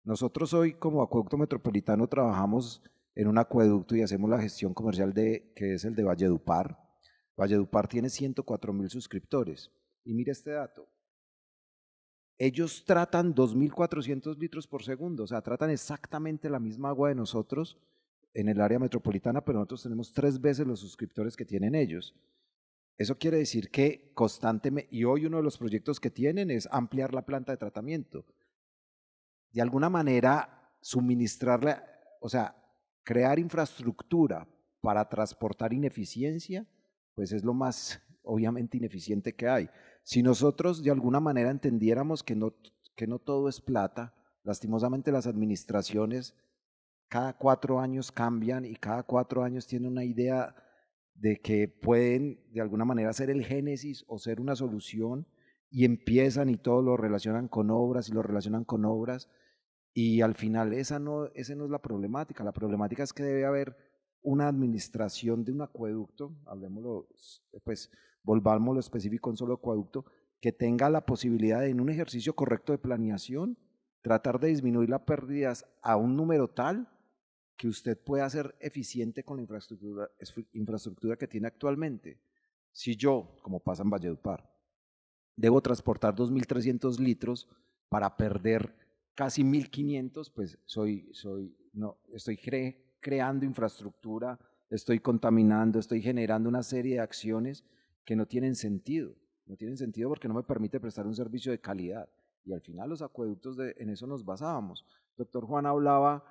Nosotros hoy como Acueducto Metropolitano trabajamos en un acueducto y hacemos la gestión comercial que es el de Valledupar. Valledupar tiene 104.000 suscriptores y mire este dato. Ellos tratan 2.400 litros por segundo, o sea, tratan exactamente la misma agua de nosotros en el área metropolitana, pero nosotros tenemos 3 veces los suscriptores que tienen ellos. Eso quiere decir que constantemente, y hoy uno de los proyectos que tienen es ampliar la planta de tratamiento. De alguna manera, suministrarle, o sea, crear infraestructura para transportar ineficiencia, pues es lo más obviamente ineficiente que hay. Si nosotros de alguna manera entendiéramos que no todo es plata, lastimosamente las administraciones cada 4 años cambian y cada 4 años tienen una idea de que pueden de alguna manera ser el génesis o ser una solución y empiezan y todo lo relacionan con obras y lo relacionan con obras y al final esa no es la problemática es que debe haber una administración de un acueducto, hablemoslo, pues volvámoslo específico en solo acueducto, que tenga la posibilidad de en un ejercicio correcto de planeación tratar de disminuir las pérdidas a un número tal que usted pueda ser eficiente con la infraestructura que tiene actualmente. Si yo, como pasa en Valledupar, debo transportar 2.300 litros para perder casi 1.500, pues estoy creando infraestructura, estoy contaminando, estoy generando una serie de acciones que no tienen sentido. No tienen sentido porque no me permite prestar un servicio de calidad. Y al final los acueductos en eso nos basábamos. Doctor Juan hablaba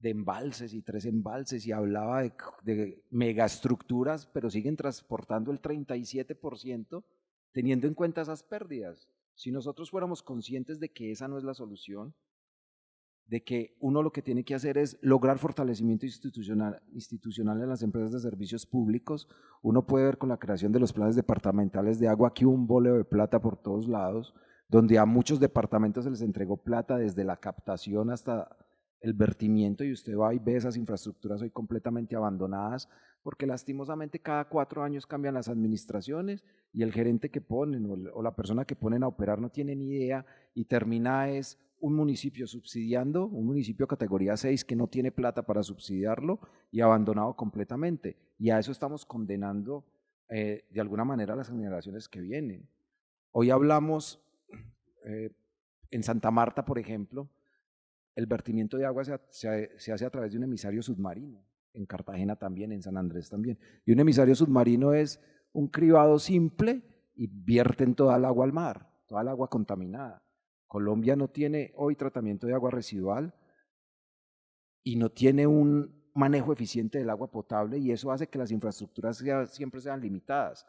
de embalses y 3 embalses y hablaba de megaestructuras, pero siguen transportando el 37% teniendo en cuenta esas pérdidas. Si nosotros fuéramos conscientes de que esa no es la solución, de que uno lo que tiene que hacer es lograr fortalecimiento institucional en las empresas de servicios públicos. Uno puede ver con la creación de los planes departamentales de agua aquí un boleo de plata por todos lados, donde a muchos departamentos se les entregó plata desde la captación hasta el vertimiento, y usted va y ve esas infraestructuras hoy completamente abandonadas, porque lastimosamente cada 4 años cambian las administraciones y el gerente que ponen o la persona que ponen a operar no tiene ni idea, y termina es un municipio subsidiando, un municipio categoría 6 que no tiene plata para subsidiarlo y abandonado completamente. Y a eso estamos condenando de alguna manera a las generaciones que vienen. Hoy hablamos en Santa Marta, por ejemplo, el vertimiento de agua se hace a través de un emisario submarino, en Cartagena también, en San Andrés también. Y un emisario submarino es un cribado simple y vierten toda el agua al mar, toda el agua contaminada. Colombia no tiene hoy tratamiento de agua residual y no tiene un manejo eficiente del agua potable, y eso hace que las infraestructuras siempre sean limitadas.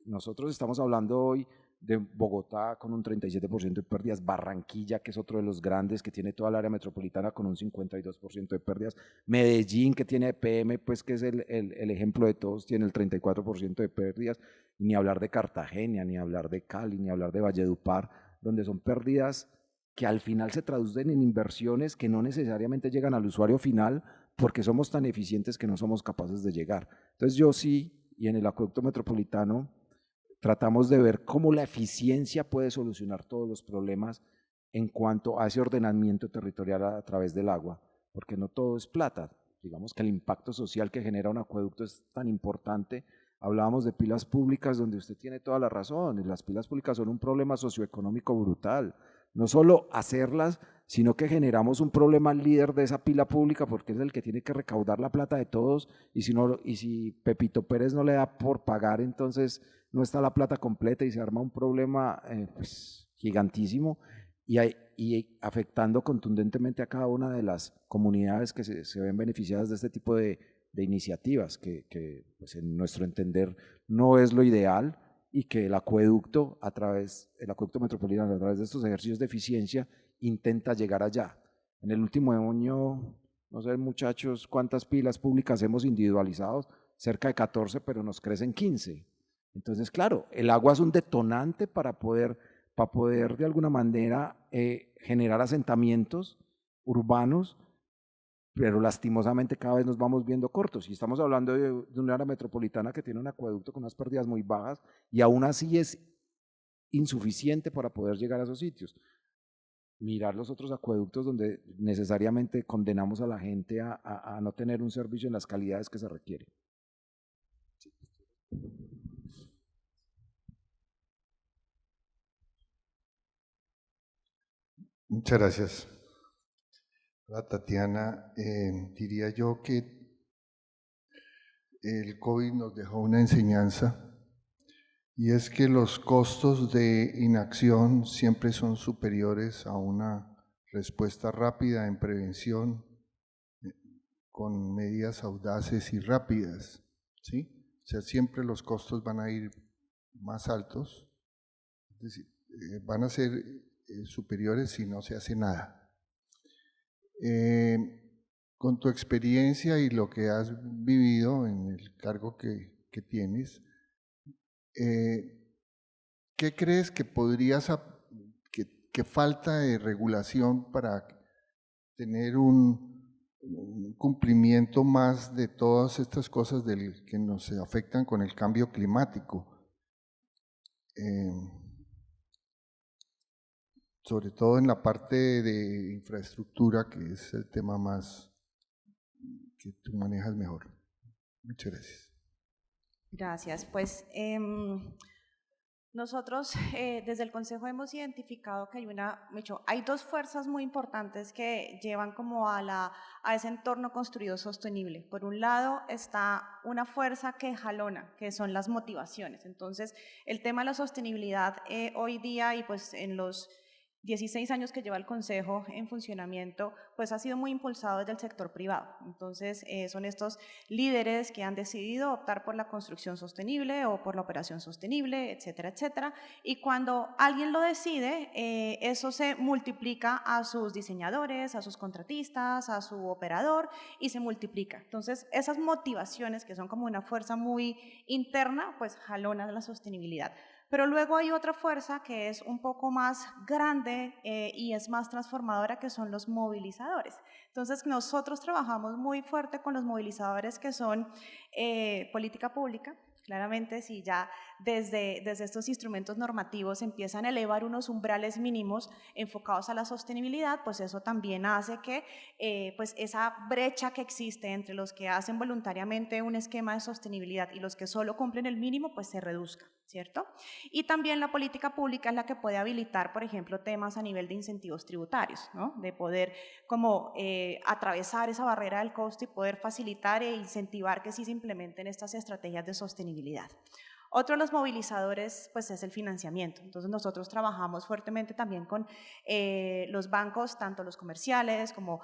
Nosotros estamos hablando hoy de Bogotá con un 37% de pérdidas, Barranquilla, que es otro de los grandes, que tiene toda el área metropolitana con un 52% de pérdidas, Medellín, que tiene EPM, pues que es el ejemplo de todos, tiene el 34% de pérdidas, y ni hablar de Cartagena, ni hablar de Cali, ni hablar de Valledupar, donde son pérdidas que al final se traducen en inversiones que no necesariamente llegan al usuario final, porque somos tan eficientes que no somos capaces de llegar. Entonces yo sí, y en el acueducto metropolitano, tratamos de ver cómo la eficiencia puede solucionar todos los problemas en cuanto a ese ordenamiento territorial a través del agua, porque no todo es plata. Digamos que el impacto social que genera un acueducto es tan importante. Hablábamos de pilas públicas, donde usted tiene toda la razón. Las pilas públicas son un problema socioeconómico brutal. No solo hacerlas, sino que generamos un problema líder de esa pila pública, porque es el que tiene que recaudar la plata de todos, y si Pepito Pérez no le da por pagar, entonces no está la plata completa y se arma un problema pues, gigantísimo, y afectando contundentemente a cada una de las comunidades que se ven beneficiadas de este tipo de iniciativas, que pues en nuestro entender no es lo ideal, y que el acueducto metropolitano, a través de estos ejercicios de eficiencia, intenta llegar allá. En el último año, no sé, muchachos, cuántas pilas públicas hemos individualizado, cerca de 14, pero nos crecen 15. Entonces, claro, el agua es un detonante para poder de alguna manera generar asentamientos urbanos, pero lastimosamente cada vez nos vamos viendo cortos, y estamos hablando de una área metropolitana que tiene un acueducto con unas pérdidas muy bajas, y aún así es insuficiente para poder llegar a esos sitios. Mirar los otros acueductos donde necesariamente condenamos a la gente a no tener un servicio en las calidades que se requieren.
Muchas gracias. Tatiana, diría yo que el COVID nos dejó una enseñanza, y es que los costos de inacción siempre son superiores a una respuesta rápida en prevención con medidas audaces y rápidas, ¿sí? O sea, siempre los costos van a ir más altos, es decir, van a ser superiores si no se hace nada. Con tu experiencia y lo que has vivido en el cargo que tienes, ¿qué crees que podrías, que falta de regulación para tener un cumplimiento más de todas estas cosas que nos afectan con el cambio climático? Sobre todo en la parte de infraestructura, que es el tema más que tú manejas mejor. Muchas gracias.
Gracias. Pues nosotros desde el Consejo hemos identificado que hay dos fuerzas muy importantes que llevan como a ese entorno construido sostenible. Por un lado está una fuerza que jalona, que son las motivaciones. Entonces, el tema de la sostenibilidad hoy día, y pues 16 años que lleva el Consejo en funcionamiento, pues ha sido muy impulsado desde el sector privado. Entonces, son estos líderes que han decidido optar por la construcción sostenible o por la operación sostenible, etcétera, etcétera. Y cuando alguien lo decide, eso se multiplica a sus diseñadores, a sus contratistas, a su operador y se multiplica. Entonces, esas motivaciones que son como una fuerza muy interna, pues jalonan la sostenibilidad. Pero luego hay otra fuerza que es un poco más grande y es más transformadora, que son los movilizadores. Entonces, nosotros trabajamos muy fuerte con los movilizadores que son política pública. Claramente, si ya desde estos instrumentos normativos empiezan a elevar unos umbrales mínimos enfocados a la sostenibilidad, pues eso también hace que pues esa brecha que existe entre los que hacen voluntariamente un esquema de sostenibilidad y los que solo cumplen el mínimo, pues se reduzca, ¿cierto? Y también la política pública es la que puede habilitar, por ejemplo, temas a nivel de incentivos tributarios, ¿no? De poder como atravesar esa barrera del costo y poder facilitar e incentivar que sí se implementen estas estrategias de sostenibilidad. Otro de los movilizadores pues, es el financiamiento. Entonces nosotros trabajamos fuertemente también con los bancos, tanto los comerciales como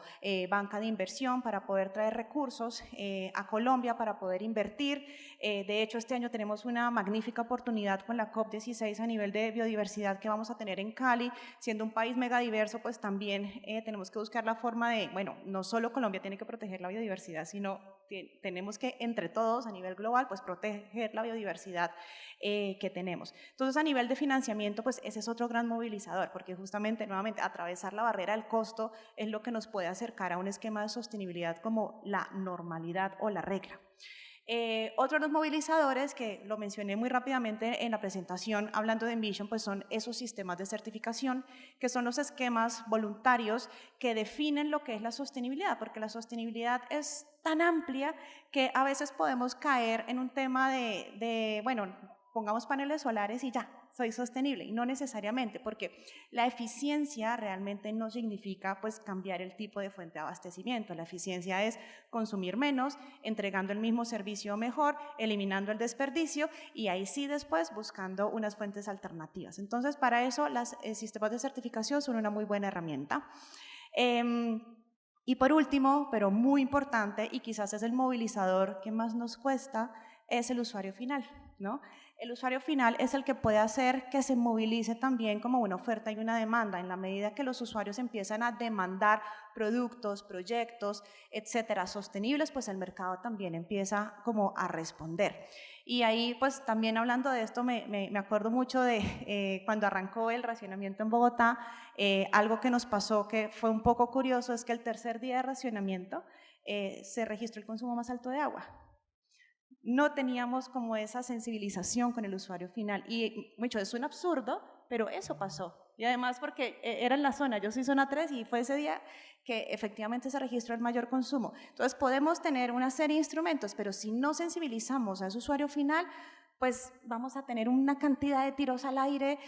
banca de inversión, para poder traer recursos a Colombia para poder invertir. De hecho, este año tenemos una magnífica oportunidad con la COP16 a nivel de biodiversidad que vamos a tener en Cali. Siendo un país megadiverso, pues también tenemos que buscar la forma de, bueno, no solo Colombia tiene que proteger la biodiversidad, sino que tenemos que entre todos a nivel global pues proteger la biodiversidad que tenemos. Entonces, a nivel de financiamiento, pues ese es otro gran movilizador, porque justamente, nuevamente, atravesar la barrera del costo es lo que nos puede acercar a un esquema de sostenibilidad como la normalidad o la regla. Otro de los movilizadores, que lo mencioné muy rápidamente en la presentación hablando de Envision, pues son esos sistemas de certificación, que son los esquemas voluntarios que definen lo que es la sostenibilidad, porque la sostenibilidad es tan amplia que a veces podemos caer en un tema bueno, pongamos paneles solares y ya, soy sostenible, y no necesariamente, porque la eficiencia realmente no significa pues cambiar el tipo de fuente de abastecimiento. La eficiencia es consumir menos, entregando el mismo servicio mejor, eliminando el desperdicio y ahí sí después buscando unas fuentes alternativas. Entonces, para eso los sistemas de certificación son una muy buena herramienta. Y por último, pero muy importante, y quizás es el movilizador que más nos cuesta, es el usuario final, ¿no? El usuario final es el que puede hacer que se movilice también como una oferta y una demanda. En la medida que los usuarios empiezan a demandar productos, proyectos, etcétera, sostenibles, pues el mercado también empieza como a responder. Y ahí, pues también hablando de esto, me acuerdo mucho de cuando arrancó el racionamiento en Bogotá, algo que nos pasó que fue un poco curioso es que el tercer día de racionamiento se registró el consumo más alto de agua. No teníamos como esa sensibilización con el usuario final y mucho, es un absurdo, pero eso pasó. Y además porque era en la zona, yo soy zona 3 y fue ese día que efectivamente se registró el mayor consumo. Entonces podemos tener una serie de instrumentos, pero si no sensibilizamos a ese usuario final, pues vamos a tener una cantidad de tiros al aire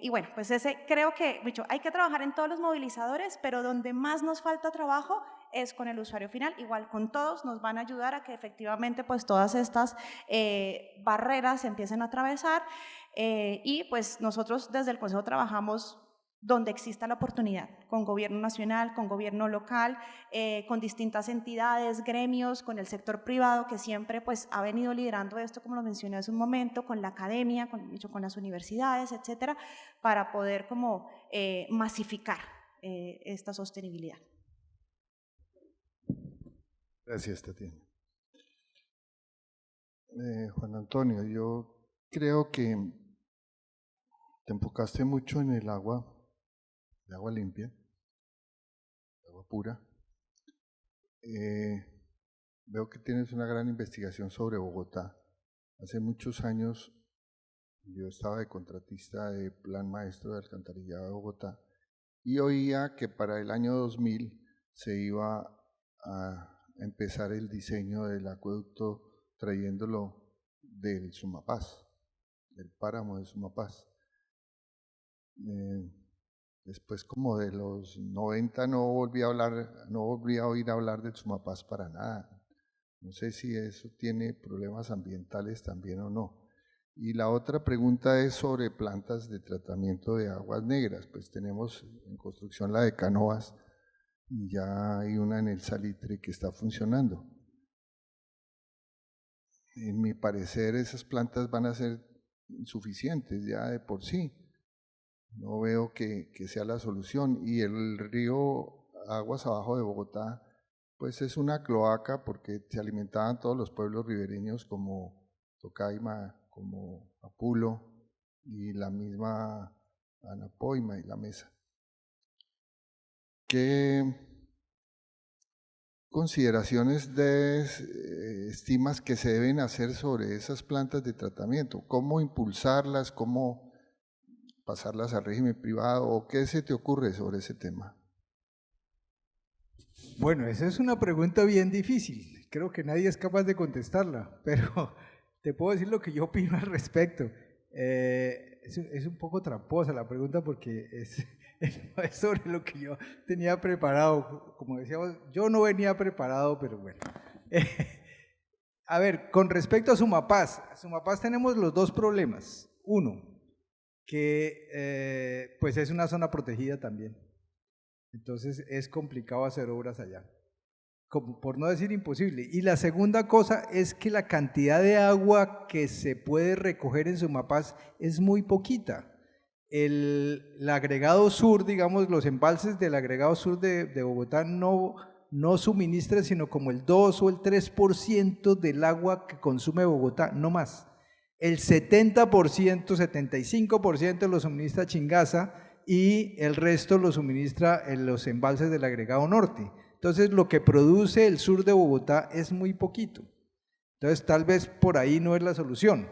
y bueno, pues creo que mucho, hay que trabajar en todos los movilizadores, pero donde más nos falta trabajo es con el usuario final. Igual con todos nos van a ayudar a que efectivamente pues todas estas barreras se empiecen a atravesar y pues nosotros desde el Consejo trabajamos donde exista la oportunidad, con gobierno nacional, con gobierno local, con distintas entidades, gremios, con el sector privado que siempre pues ha venido liderando esto, como lo mencioné hace un momento, con la academia, con las universidades, etcétera, para poder como masificar esta sostenibilidad.
Gracias, Tatiana. Juan Antonio, yo creo que te enfocaste mucho en el agua limpia, agua pura. Veo que tienes una gran investigación sobre Bogotá. Hace muchos años yo estaba de contratista de Plan Maestro de Alcantarillado de Bogotá y oía que para el año 2000 se iba a empezar el diseño del acueducto trayéndolo del Sumapaz, del páramo de Sumapaz. Después como de los 90 no volví a oír hablar del Sumapaz para nada. No sé si eso tiene problemas ambientales también o no. Y la otra pregunta es sobre plantas de tratamiento de aguas negras. Pues tenemos en construcción la de Canoas y ya hay una en el Salitre que está funcionando. En mi parecer, esas plantas van a ser insuficientes ya de por sí. No veo que sea la solución. Y el río Aguas Abajo de Bogotá, pues es una cloaca porque se alimentaban todos los pueblos ribereños como Tocaima, como Apulo y la misma Anapoima y La Mesa. ¿Qué consideraciones estimas que se deben hacer sobre esas plantas de tratamiento? ¿Cómo impulsarlas? ¿Cómo pasarlas al régimen privado? ¿O qué se te ocurre sobre ese tema?
Bueno, esa es una pregunta bien difícil. Creo que nadie es capaz de contestarla, pero te puedo decir lo que yo opino al respecto. Es un poco tramposa la pregunta porque es sobre lo que yo tenía preparado. Como decíamos, yo no venía preparado, pero bueno. A ver, con respecto a Sumapaz tenemos los dos problemas. Uno, que pues es una zona protegida también. Entonces es complicado hacer obras allá, por no decir imposible. Y la segunda cosa es que la cantidad de agua que se puede recoger en Sumapaz es muy poquita. El agregado sur, digamos, los embalses del agregado sur de Bogotá no suministran sino como el 2 o el 3% del agua que consume Bogotá, no más. El 70%, 75% lo suministra Chingaza y el resto lo suministra en los embalses del agregado norte. Entonces lo que produce el sur de Bogotá es muy poquito. Entonces tal vez por ahí no es la solución.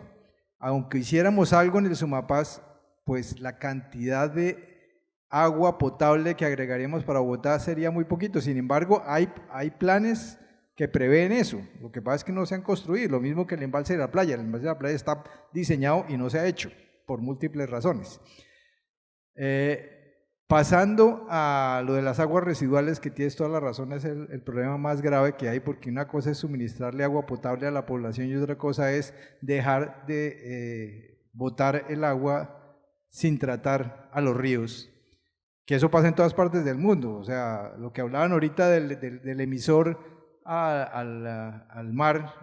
Aunque hiciéramos algo en el Sumapaz, pues la cantidad de agua potable que agregaríamos para Bogotá sería muy poquito. Sin embargo, hay planes que prevén eso. Lo que pasa es que no se han construido, lo mismo que el embalse de la playa. El embalse de la playa está diseñado y no se ha hecho por múltiples razones. Pasando a lo de las aguas residuales, que tienes toda la razón, es el problema más grave que hay, porque una cosa es suministrarle agua potable a la población y otra cosa es dejar de botar el agua sin tratar a los ríos, que eso pasa en todas partes del mundo. O sea, lo que hablaban ahorita del emisor al mar,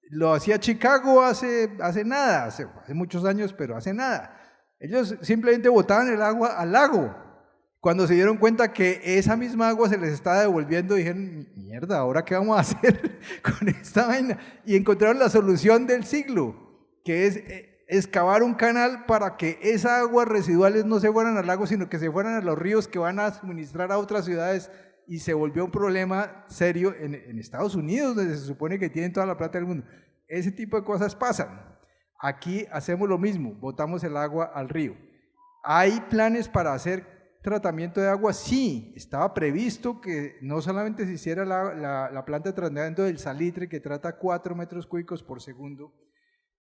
lo hacía Chicago hace nada, hace muchos años, pero hace nada. Ellos simplemente botaban el agua al lago. Cuando se dieron cuenta que esa misma agua se les estaba devolviendo, dijeron, mierda, ¿ahora qué vamos a hacer con esta vaina? Y encontraron la solución del siglo, que es excavar un canal para que esas aguas residuales no se fueran al lago, sino que se fueran a los ríos que van a suministrar a otras ciudades, y se volvió un problema serio en Estados Unidos, donde se supone que tienen toda la plata del mundo. Ese tipo de cosas pasan. Aquí hacemos lo mismo, botamos el agua al río. ¿Hay planes para hacer tratamiento de agua? Sí, estaba previsto que no solamente se hiciera la planta de tratamiento del Salitre, que trata 4 metros cúbicos por segundo,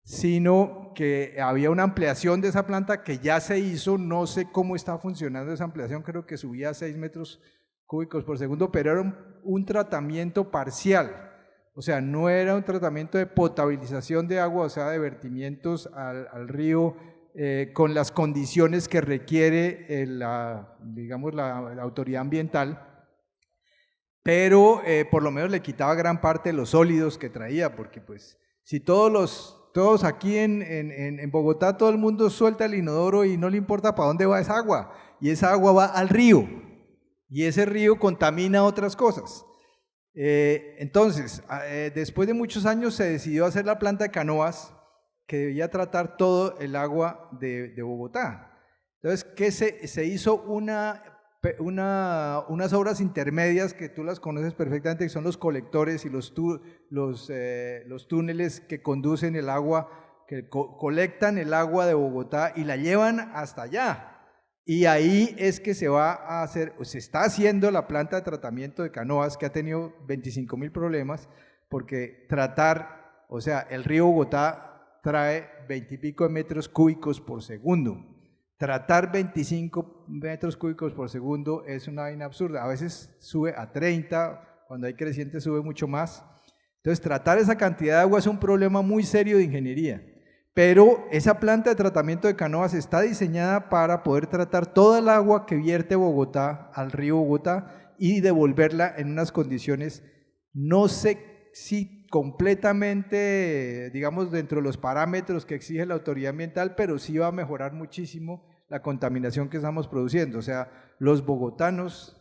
sino que había una ampliación de esa planta que ya se hizo. No sé cómo está funcionando esa ampliación, creo que subía a 6 metros cúbicos por segundo, pero era un tratamiento parcial. O sea, no era un tratamiento de potabilización de agua, o sea, de vertimientos al río con las condiciones que requiere la autoridad ambiental, pero por lo menos le quitaba gran parte de los sólidos que traía, porque pues si todos aquí en Bogotá, todo el mundo suelta el inodoro y no le importa para dónde va esa agua, y esa agua va al río, y ese río contamina otras cosas. Entonces, después de muchos años se decidió hacer la planta de Canoas, que debía tratar todo el agua de Bogotá. Entonces, ¿qué se hizo? Unas obras intermedias que tú las conoces perfectamente, que son los colectores y los túneles que conducen el agua, que colectan el agua de Bogotá y la llevan hasta allá. Y ahí es que se va a hacer, o se está haciendo la planta de tratamiento de Canoas, que ha tenido 25.000 problemas, porque tratar, o sea, el río Bogotá trae 20 y pico de metros cúbicos por segundo. Tratar 25 metros cúbicos por segundo es una vaina absurda. A veces sube a 30, cuando hay creciente sube mucho más. Entonces, tratar esa cantidad de agua es un problema muy serio de ingeniería. pero esa planta de tratamiento de canoas está diseñada para poder tratar toda el agua que vierte Bogotá al río Bogotá y devolverla en unas condiciones, no sé si completamente, digamos, dentro de los parámetros que exige la autoridad ambiental, pero sí va a mejorar muchísimo la contaminación que estamos produciendo. O sea, los bogotanos,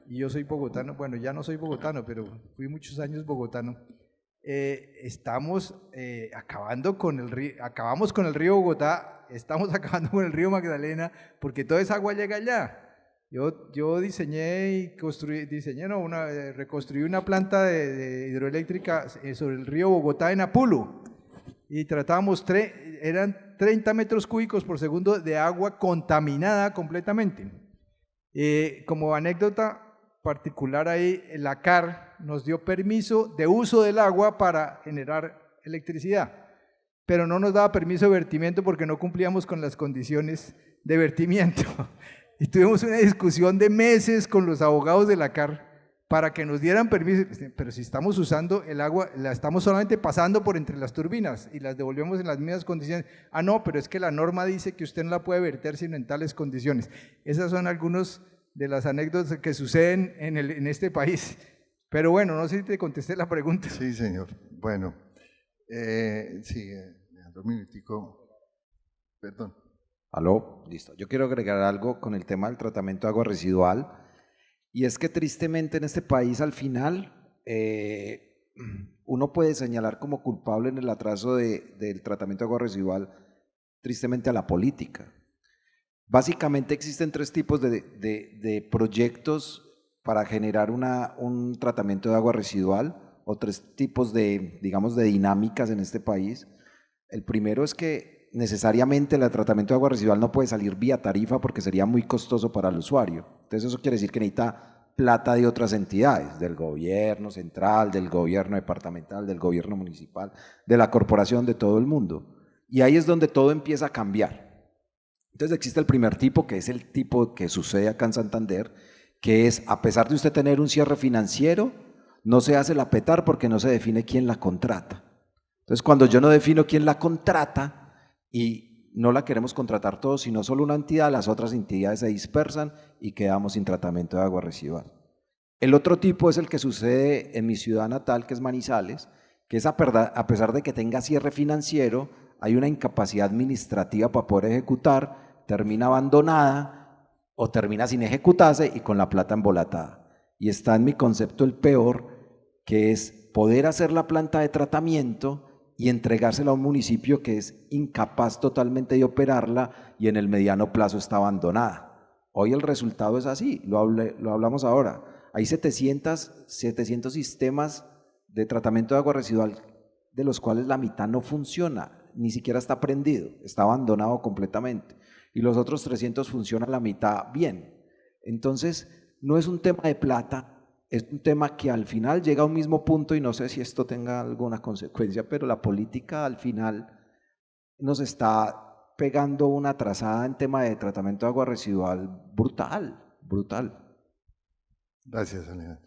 y yo soy bogotano, bueno, ya no soy bogotano, pero fui muchos años bogotano, estamos acabamos con el río Bogotá, estamos acabando con el río Magdalena, porque toda esa agua llega allá. Yo diseñé y reconstruí una planta de hidroeléctrica sobre el río Bogotá en Apulo, y tratábamos, eran 30 metros cúbicos por segundo de agua contaminada completamente. Como anécdota particular ahí, la CAR nos dio permiso de uso del agua para generar electricidad, pero no nos daba permiso de vertimiento porque no cumplíamos con las condiciones de vertimiento. Y tuvimos una discusión de meses con los abogados de la CAR para que nos dieran permiso, pero si estamos usando el agua, la estamos solamente pasando por entre las turbinas y las devolvemos en las mismas condiciones. Ah, no, pero es que la norma dice que usted no la puede verter sino en tales condiciones. Esas son algunas de las anécdotas que suceden en este país. Pero bueno, no sé si te contesté la pregunta.
Sí, señor. Bueno, sí, un minutico, perdón.
Aló, listo. Yo quiero agregar algo con el tema del tratamiento de agua residual, y es que tristemente en este país al final uno puede señalar como culpable en el atraso del tratamiento de agua residual tristemente a la política. Básicamente existen tres tipos de proyectos para generar un tratamiento de agua residual, o tres tipos digamos, de dinámicas en este país. El primero es que necesariamente el tratamiento de agua residual no puede salir vía tarifa porque sería muy costoso para el usuario. Entonces eso quiere decir que necesita plata de otras entidades, del gobierno central, del gobierno departamental, del gobierno municipal, de la corporación, de todo el mundo. Y ahí es donde todo empieza a cambiar. Entonces existe el primer tipo, que es el tipo que sucede acá en Santander, que es, a pesar de usted tener un cierre financiero, no se hace la PETAR porque no se define quién la contrata. Entonces, cuando yo no defino quién la contrata y no la queremos contratar todos, sino solo una entidad, las otras entidades se dispersan y quedamos sin tratamiento de agua residual. El otro tipo es el que sucede en mi ciudad natal, que es Manizales, que es a pesar de que tenga cierre financiero, hay una incapacidad administrativa para poder ejecutar, termina abandonada o termina sin ejecutarse y con la plata embolatada. Y está en mi concepto el peor, que es poder hacer la planta de tratamiento y entregársela a un municipio que es incapaz totalmente de operarla y en el mediano plazo está abandonada. Hoy el resultado es así, lo hablamos ahora. Hay 700 sistemas de tratamiento de agua residual, de los cuales la mitad no funciona, ni siquiera está prendido, está abandonado completamente. Y los otros 300 funcionan la mitad bien. Entonces, no es un tema de plata, es un tema que al final llega a un mismo punto, y no sé si esto tenga alguna consecuencia, pero la política al final nos está pegando una trazada en tema de tratamiento de agua residual brutal, brutal.
Gracias, Alejandro.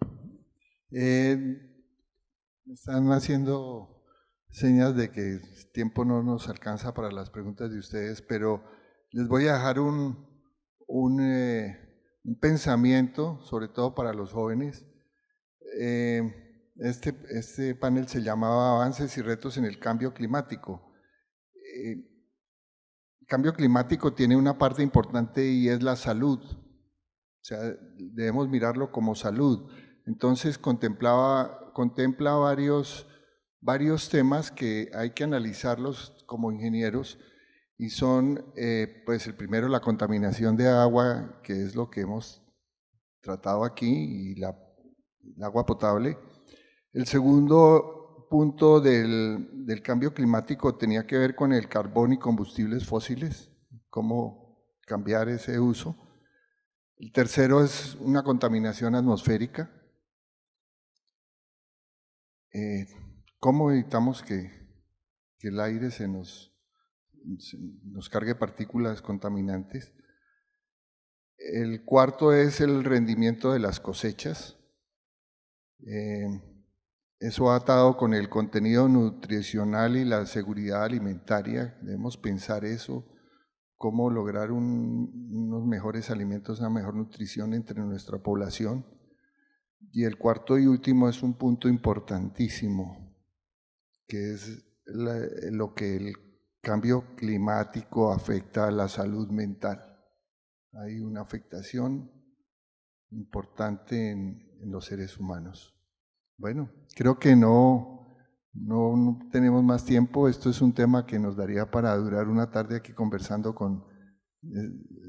Están haciendo señas de que el tiempo no nos alcanza para las preguntas de ustedes, pero les voy a dejar un pensamiento, sobre todo para los jóvenes. Este panel se llamaba Avances y retos en el cambio climático. El cambio climático tiene una parte importante y es la salud. O sea, debemos mirarlo como salud. Entonces contempla varios temas que hay que analizarlos como ingenieros, y son, pues el primero, la contaminación de agua, que es lo que hemos tratado aquí, y el agua potable. El segundo punto del cambio climático tenía que ver con el carbón y combustibles fósiles, cómo cambiar ese uso. El tercero es una contaminación atmosférica. ¿Cómo evitamos que el aire nos cargue partículas contaminantes? El cuarto es el rendimiento de las cosechas. Eso atado con el contenido nutricional y la seguridad alimentaria, debemos pensar eso, cómo lograr unos mejores alimentos, una mejor nutrición entre nuestra población. Y el cuarto y último es un punto importantísimo, que es lo que el cambio climático afecta a la salud mental. Hay una afectación importante en los seres humanos. Bueno, creo que no tenemos más tiempo. Esto es un tema que nos daría para durar una tarde aquí conversando con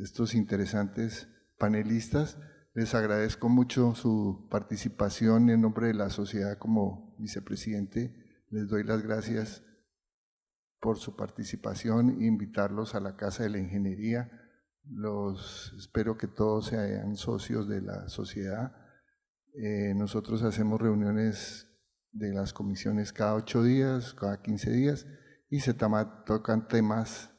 estos interesantes panelistas. Les agradezco mucho su participación en nombre de la sociedad como vicepresidente. Les doy las gracias por su participación e invitarlos a la Casa de la Ingeniería. Espero que todos sean socios de la sociedad. Nosotros hacemos reuniones de las comisiones cada 8 días, cada 15 días, y se tocan temas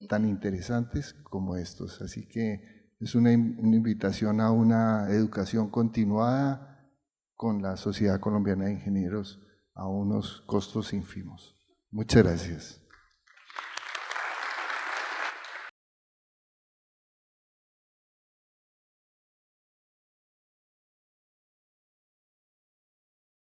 tan interesantes como estos. Así que es una invitación a una educación continuada con la Sociedad Colombiana de Ingenieros a unos costos ínfimos. Muchas gracias.